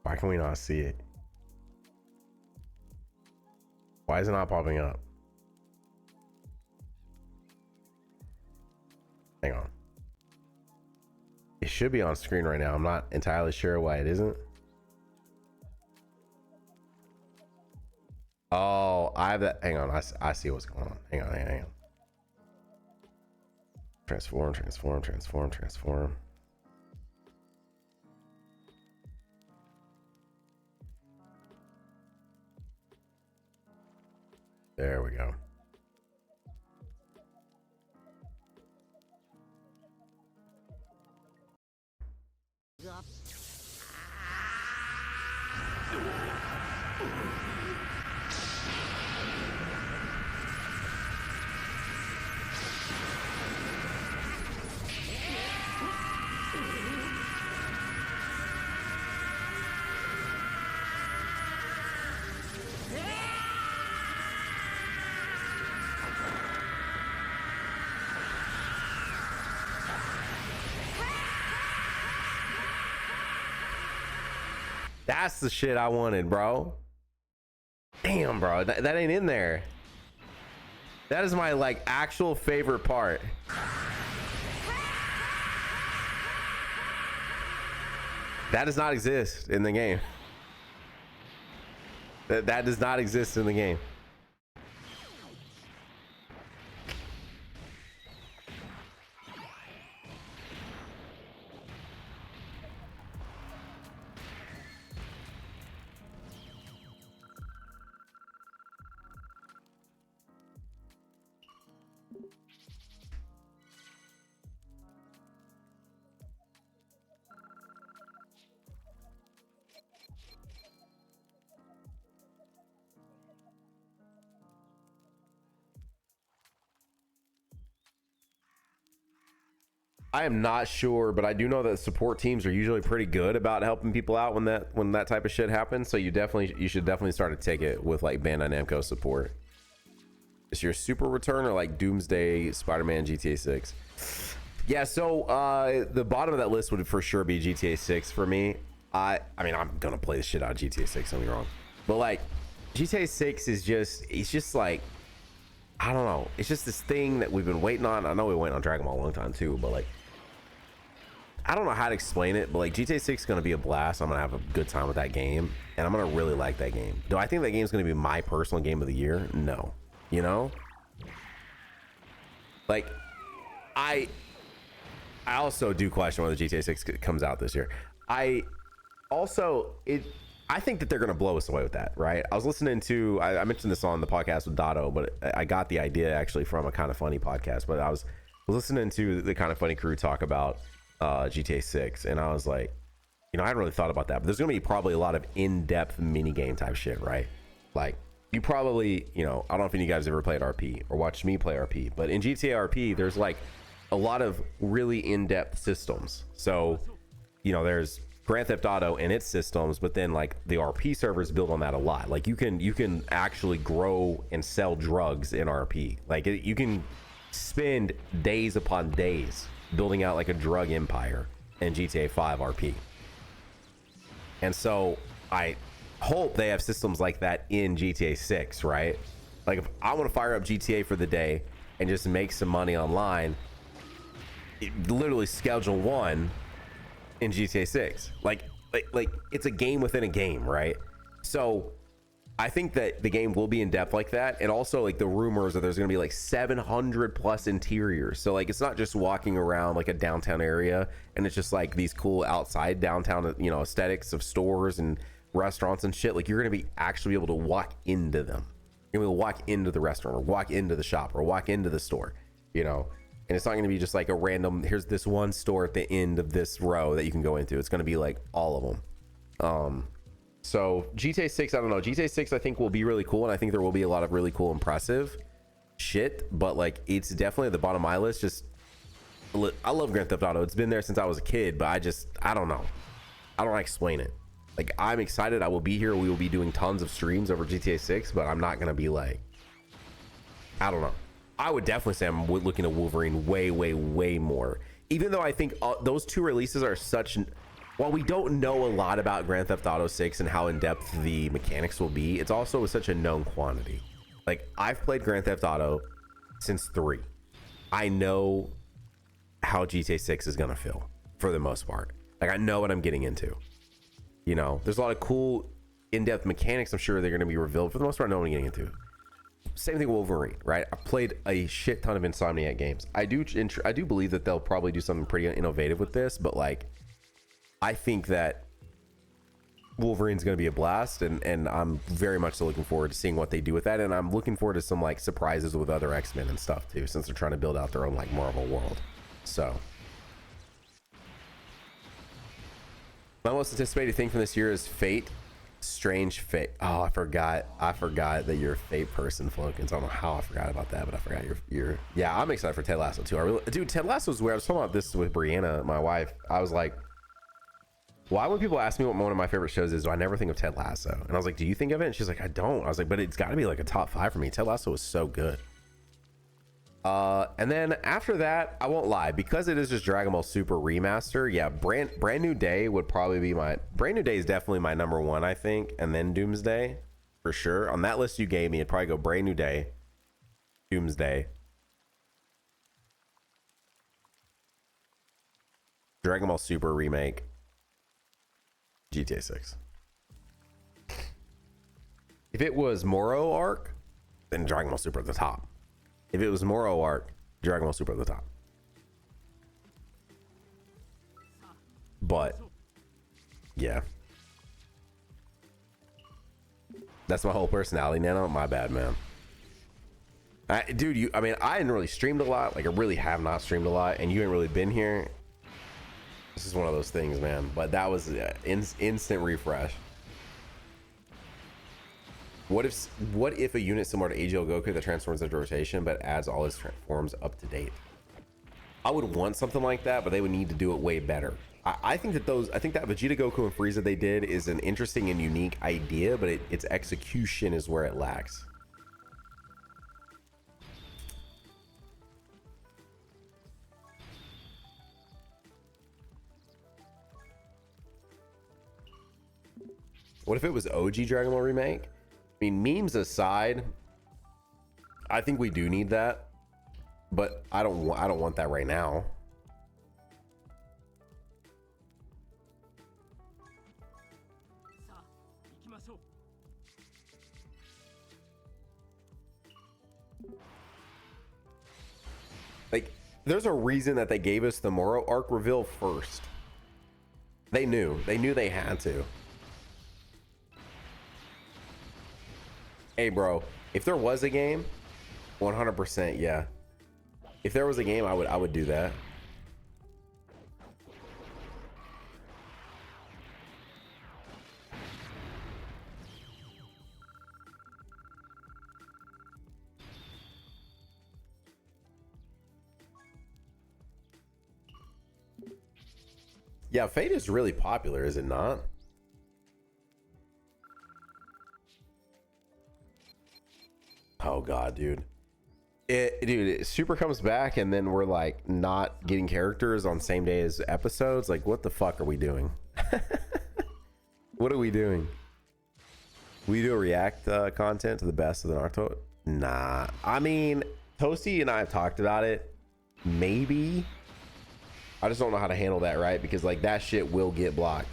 Why can we not see it? Why is it not popping up? Hang on. It should be on screen right now. I'm not entirely sure why it isn't. Oh, I have that. Hang on. I see what's going on. Hang on. Transform. There we go. That's the shit I wanted, bro. Damn, bro, that ain't in there. That is my like actual favorite part. That does not exist in the game. That does not exist in the game. I am not sure, but I do know that support teams are usually pretty good about helping people out when that type of shit happens. So you should definitely start a ticket with like Bandai Namco support. Is your super return or like Doomsday, Spider-Man, GTA 6? Yeah, so the bottom of that list would for sure be GTA 6 for me. I mean, I'm gonna play the shit out of GTA 6, don't get me wrong, but like GTA 6 is just like, I don't know, it's just this thing that we've been waiting on. I know we waited on Dragon Ball a long time too, but like, I don't know how to explain it, but like GTA 6 is gonna be a blast. I'm gonna have a good time with that game, and I'm gonna really like that game. Do I think that game is gonna be my personal game of the year? No. You know, like I also do question whether GTA 6 comes out this year. I think that they're gonna blow us away with that, right? I was listening to, I mentioned this on the podcast with Dotto, but I got the idea actually from a Kind of Funny podcast. But I was listening to the Kind of Funny crew talk about GTA 6, and I was like, you know, I hadn't really thought about that, but there's gonna be probably a lot of in-depth mini game type shit, right? Like, you probably, you know, I don't know if any of you guys ever played RP or watched me play RP, but in GTA RP, there's like a lot of really in-depth systems. So, you know, there's Grand Theft Auto and its systems, but then like the RP servers build on that a lot. Like you can actually grow and sell drugs in RP. Like you can spend days upon days building out like a drug empire in GTA 5 RP. And so I hope they have systems like that in GTA 6, right? Like if I want to fire up GTA for the day and just make some money online, literally schedule one in GTA 6. Like it's a game within a game, right? So I think that the game will be in depth like that. And also like the rumors that there's going to be like 700 plus interiors. So like it's not just walking around like a downtown area and it's just like these cool outside downtown, you know, aesthetics of stores and restaurants and shit. Like you're going to be actually able to walk into them. You're going to walk into the restaurant or walk into the shop or walk into the store, you know. And it's not going to be just like a random, here's this one store at the end of this row that you can go into. It's going to be like all of them. So GTA 6, I don't know. GTA 6 I think will be really cool, and I think there will be a lot of really cool, impressive shit. But like, it's definitely at the bottom of my list. Just, I love Grand Theft Auto. It's been there since I was a kid, but I don't know. I don't know how to explain it. Like, I'm excited. I will be here. We will be doing tons of streams over GTA 6, but I'm not going to be like, I don't know. I would definitely say I'm looking at Wolverine way, way, way more. Even though I think those two releases are such while we don't know a lot about Grand Theft Auto 6 and how in depth the mechanics will be, it's also such a known quantity. Like, I've played Grand Theft Auto since 3. I know how GTA 6 is gonna feel for the most part. Like, I know what I'm getting into. You know, there's a lot of cool in-depth mechanics I'm sure they're gonna be revealed. For the most part, I know what I'm getting into. Same thing with Wolverine, right? I played a shit ton of Insomniac games. I do believe that they'll probably do something pretty innovative with this, but like, I think that Wolverine's going to be a blast, and I'm very much so looking forward to seeing what they do with that, and I'm looking forward to some like surprises with other X-Men and stuff too, since they're trying to build out their own like Marvel world. So my most anticipated thing from this year is Fate. Strange Fate. Oh, I forgot that you're a Fate person, Flokins. I don't know how I forgot about that, but I forgot you're yeah, I'm excited for Ted Lasso too. Dude, Ted Lasso is where I was talking about this with Brianna, my wife. I was like, why when people ask me what one of my favorite shows is, do I never think of Ted Lasso? And I was like, do you think of it? And she's like, I don't. I was like, but it's got to be like a top 5 for me. Ted Lasso was so good. And then after that, I won't lie, because it is just Dragon Ball Super Remaster. Yeah, Brand New Day would probably be Brand New Day is definitely my number 1, I think, and then Doomsday for sure. On that list you gave me, it'd probably go Brand New Day, Doomsday, Dragon Ball Super Remake, GTA 6. If it was Moro arc, then Dragon Ball Super at the top. If it was Moro arc, Dragon Ball Super at the top. But yeah, that's my whole personality, Nano. My bad, man. Dude, I mean, I hadn't really streamed a lot. Like, I really have not streamed a lot, and you ain't really been here. This is one of those things, man. But that was instant refresh. What if a unit similar to AGL Goku that transforms into rotation but adds all his forms up to date? I would want something like that, but they would need to do it way better. I think that Vegeta, Goku, and Frieza they did is an interesting and unique idea, but its execution is where it lacks. What if it was OG Dragon Ball Remake? I mean, memes aside, I think we do need that, but I don't want that right now. Like, there's a reason that they gave us the Moro arc reveal first. They knew they had to. Hey, bro, if there was a game, 100%, yeah. If there was a game, I would do that. Yeah, Fate is really popular, is it not? Oh god, dude. Super comes back and then we're like not getting characters on same day as episodes. Like, what the fuck are we doing? What are we doing? We do a react content to the best of the Naruto? Nah. I mean, Toasty and I have talked about it. Maybe. I just don't know how to handle that, right? Because like that shit will get blocked.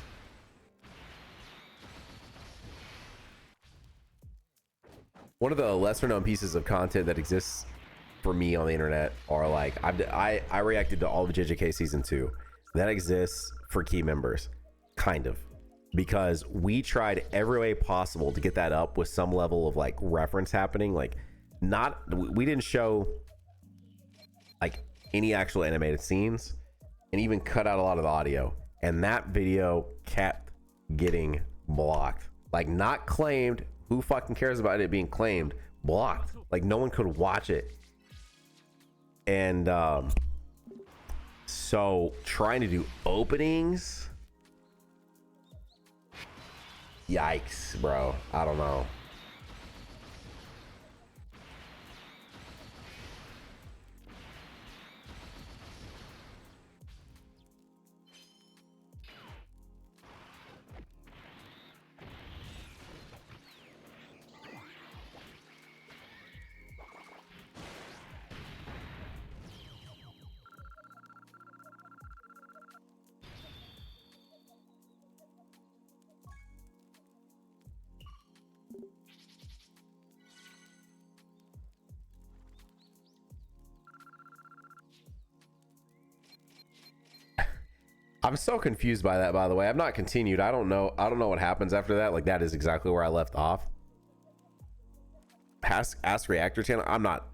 One of the lesser known pieces of content that exists for me on the internet are like, I reacted to all of JJK season 2. That exists for key members, kind of, because we tried every way possible to get that up with some level of like reference happening. Like, we didn't show like any actual animated scenes, and even cut out a lot of the audio, and that video kept getting blocked. Like, not claimed. Who fucking cares about it being claimed? Blocked. Like, no one could watch it. And so trying to do openings, yikes, bro. I don't know. I'm so confused by that, by the way. I've not continued. I don't know what happens after that. Like, that is exactly where I left off. Ask Reactor channel. I'm not.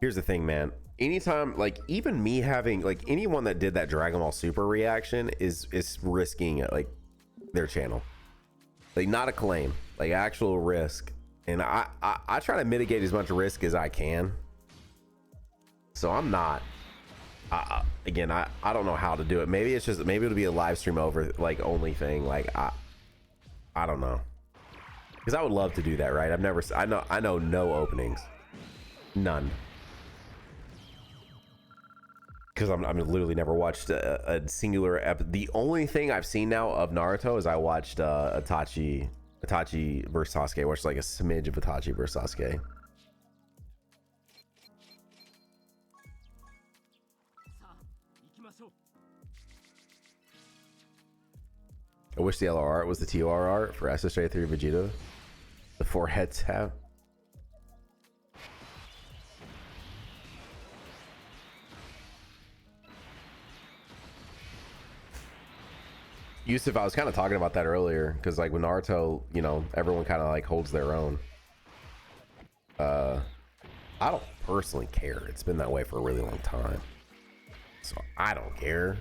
Here's the thing, man. Anytime, like, even me having, like, anyone that did that Dragon Ball Super reaction is risking like their channel. Like, not a claim, like actual risk. And I try to mitigate as much risk as I can. So I'm not. Again, I don't know how to do it. Maybe it's just, maybe it'll be a live stream over like only thing. Like I don't know, because I would love to do that, right? I know no openings, none, because I'm literally never watched a singular the only thing I've seen now of Naruto is I watched Itachi versus Sasuke. I watched like a smidge of Itachi versus Sasuke. I wish the LR art was the TR art for SSJ3 Vegeta. The 4 heads have. Yusuf, I was kind of talking about that earlier, because like with Naruto, you know, everyone kind of like holds their own. I don't personally care. It's been that way for a really long time, so I don't care.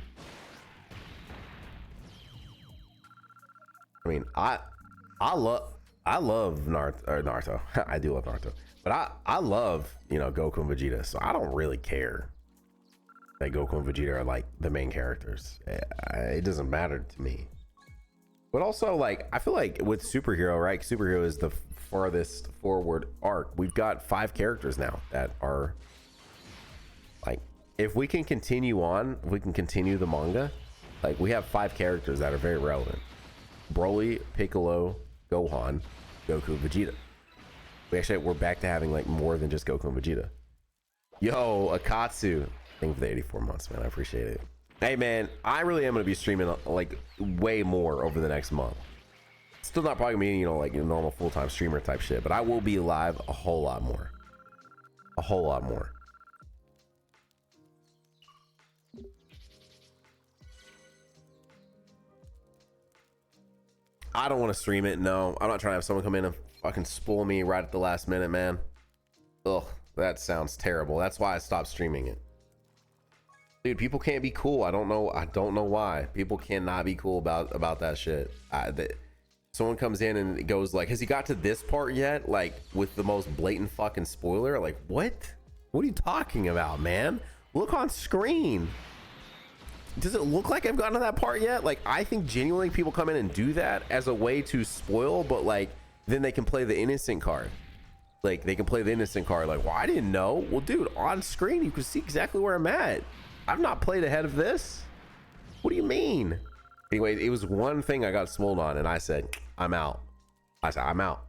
I mean, I love Naruto. I do love Naruto, but I love, you know, Goku and Vegeta, so I don't really care that Goku and Vegeta are like the main characters. It doesn't matter to me. But also, like, I feel like with superhero, right? Superhero is the farthest forward arc. We've got 5 characters now that are like, if we can continue on, if we can continue the manga, like, we have 5 characters that are very relevant. Broly, Piccolo, Gohan, Goku, Vegeta. We're back to having like more than just Goku and Vegeta. Yo, Akatsu, thank you for the 84 months, man. I appreciate it. Hey, man, I really am gonna be streaming like way more over the next month. Still not probably gonna be, you know, like a normal full-time streamer type shit, but I will be live a whole lot more. A whole lot more. I don't want to stream it. No, I'm not trying to have someone come in and fucking spoil me right at the last minute, man. Ugh, that sounds terrible. That's why I stopped streaming it. Dude, people can't be cool. I don't know why. People cannot be cool about that shit. Someone comes in and it goes like, has he got to this part yet? Like, with the most blatant fucking spoiler. Like, what? What are you talking about, man? Look on screen. Does it look like I've gotten to that part yet? Like, I think genuinely people come in and do that as a way to spoil, but like, then they can play the innocent card. Like, they can play the innocent card. Like, well, I didn't know. Well, dude, on screen, you can see exactly where I'm at. I've not played ahead of this. What do you mean? Anyway, it was one thing I got spoiled on, and I said, I'm out. I said, I'm out.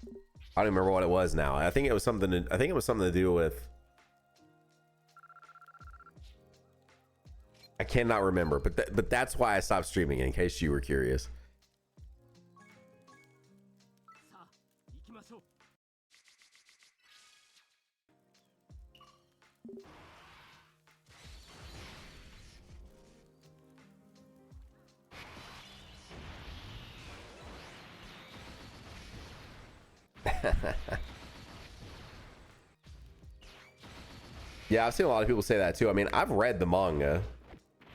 I don't remember what it was now. I think it was something to do with, I cannot remember, but that's why I stopped streaming, in case you were curious. Yeah, I've seen a lot of people say that too. I mean, I've read the manga.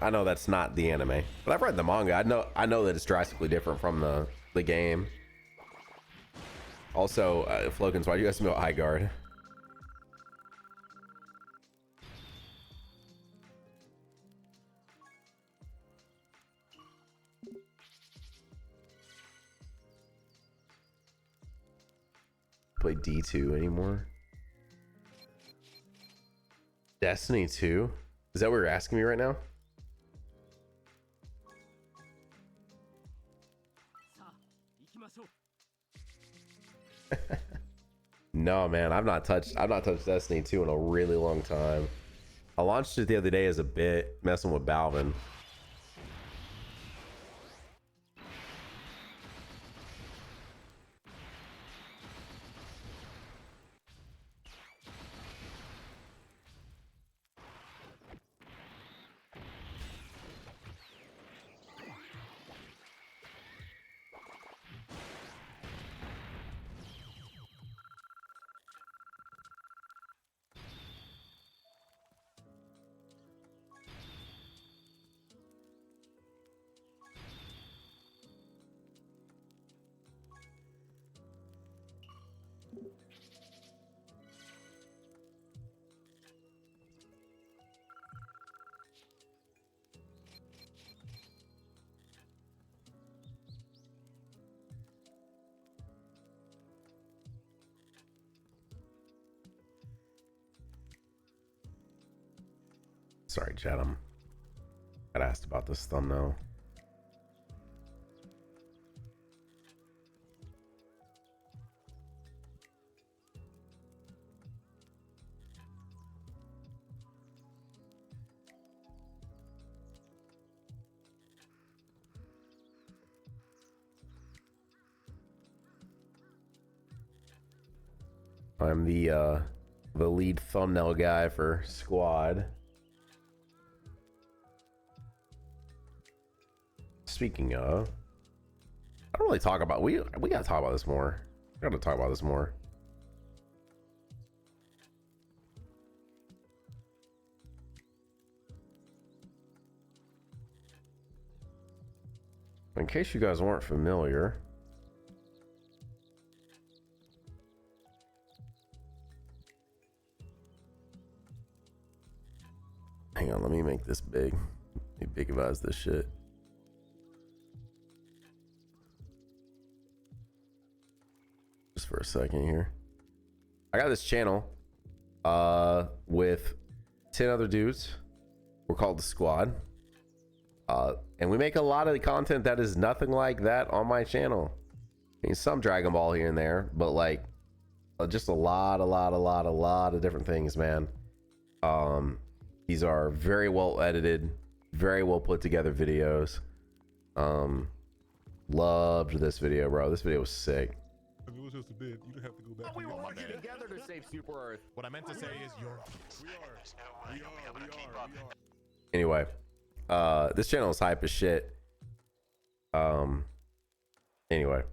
I know that's not the anime, but I've read the manga. I know that it's drastically different from the game. Also, Flokins, why do you guys know High Guard? Play D2 anymore? Destiny 2? Is that what you're asking me right now? No, man, I've not touched Destiny 2 in a really long time. I launched it the other day as a bit, messing with Balvin. Sorry, chat. Got asked about this thumbnail. I'm the lead thumbnail guy for Squad. Speaking of, I don't really talk about we gotta talk about this more. We gotta talk about this more. In case you guys weren't familiar, hang on, let me make this big. Let me bigivise this shit. Just for a second here. I got this channel with 10 other dudes. We're called the Squad. And we make a lot of the content that is nothing like that on my channel. I mean, some Dragon Ball here and there, but like just a lot of different things, man. These are very well edited, very well put together videos. Loved this video, bro. This video was sick. If it was just a bit, you don't have to go back. We were working together to save Super Earth. What I meant to say is we are. Anyway, this channel is hype as shit. Anyway,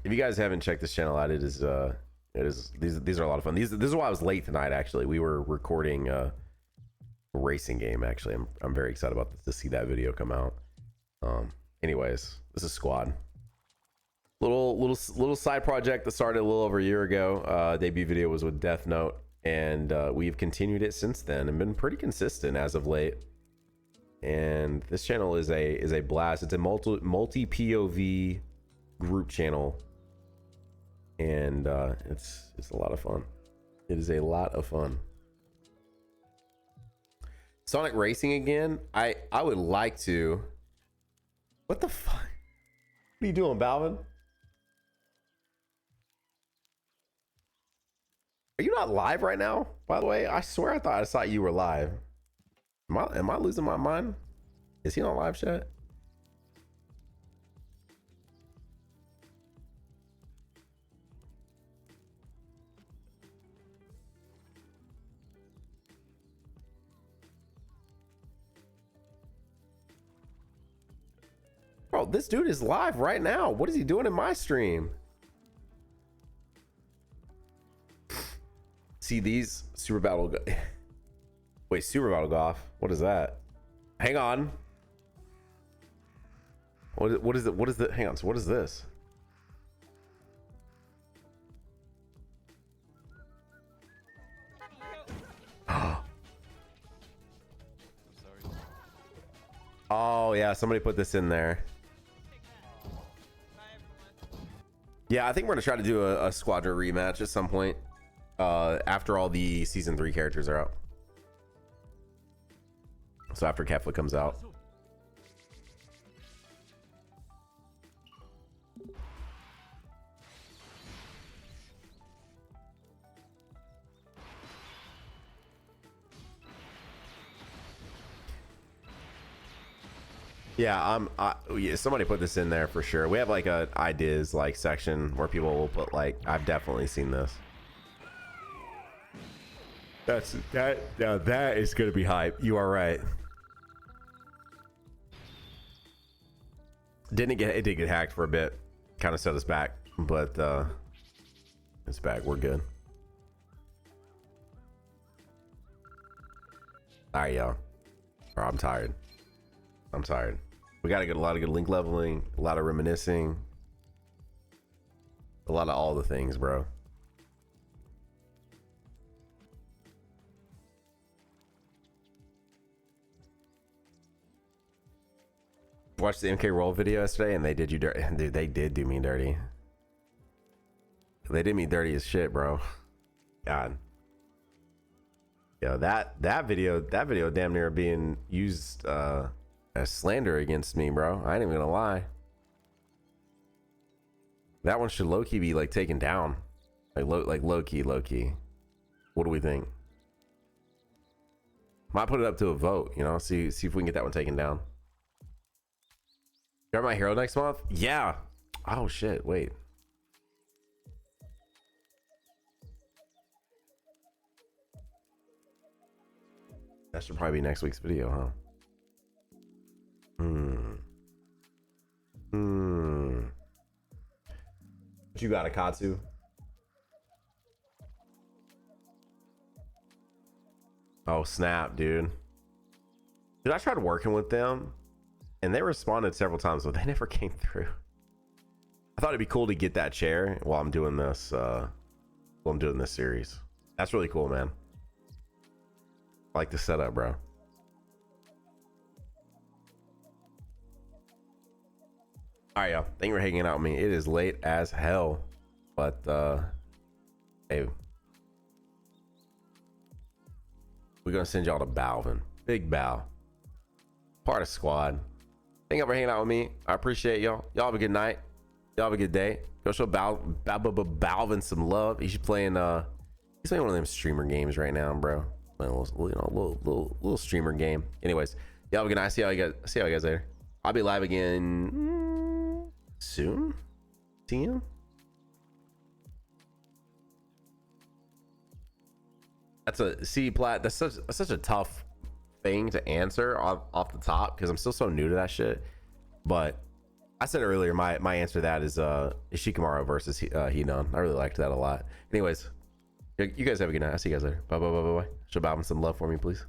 if you guys haven't checked this channel out, these are a lot of fun. This is why I was late tonight. Actually, we were recording a racing game. Actually, I'm very excited about this, to see that video come out. Anyways, this is Squad. Little side project that started a little over a year ago. Debut video was with Death Note, and we've continued it since then and been pretty consistent as of late. And this channel is a blast. It's a multi POV group channel, and it's a lot of fun. It is a lot of fun. Sonic Racing again. I would like to. What the fuck? What are you doing, Balvin? Are you not live right now? By the way, I swear I saw you were live. Am I losing my mind? Is he on live chat? Bro, this dude is live right now. What is he doing in my stream? See these Super Battle. Wait, Super Battle Golf. What is that? Hang on. What is it? What is the? Hang on. So what is this? Oh yeah, somebody put this in there. Yeah, I think we're gonna try to do a Squadron rematch at some point after all the season 3 characters are out. So after Kefla comes out. Yeah, yeah, somebody put this in there for sure. We have like a ideas like section where people will put like, I've definitely seen this. That is gonna be hype. You are right. It did get hacked for a bit, kind of set us back, but it's back. We're good. All right, y'all. Bro, I'm tired. We gotta get a lot of good link leveling, a lot of reminiscing, a lot of all the things, bro. Watched the MK Roll video yesterday, and they did you dirty. Dude, they did do me dirty. They did me dirty as shit, bro. God. Yeah, that video damn near being used as slander against me, bro. I ain't even gonna lie. That one should low-key be like taken down. Like low-key. What do we think? Might put it up to a vote, you know, see if we can get that one taken down. You're my hero next month? Yeah. Oh shit, wait. That should probably be next week's video, huh? What you got, Akatsu? Oh snap, dude. Dude, I tried working with them and they responded several times, but they never came through. I thought it'd be cool to get that chair while I'm doing this series. That's really cool, man. I like the setup, bro. All right, y'all. Thank you for hanging out with me. It is late as hell, but hey, we're gonna send y'all to Balvin. Big Bow, part of squad. Thank y'all for hanging out with me. I appreciate y'all. Y'all have a good night. Y'all have a good day. Go show Balvin some love. He's playing he's playing one of them streamer games right now, bro. Playing a little streamer game. Anyways, y'all have a good night. See how you guys later. I'll be live again soon. See you. That's such a tough thing to answer off the top because I'm still so new to that shit. But I said earlier, my answer to that is Shikamaru versus Hinon. I really liked that a lot. Anyways, you guys have a good night. I'll see you guys later. Bye. Show Balvin some love for me, please.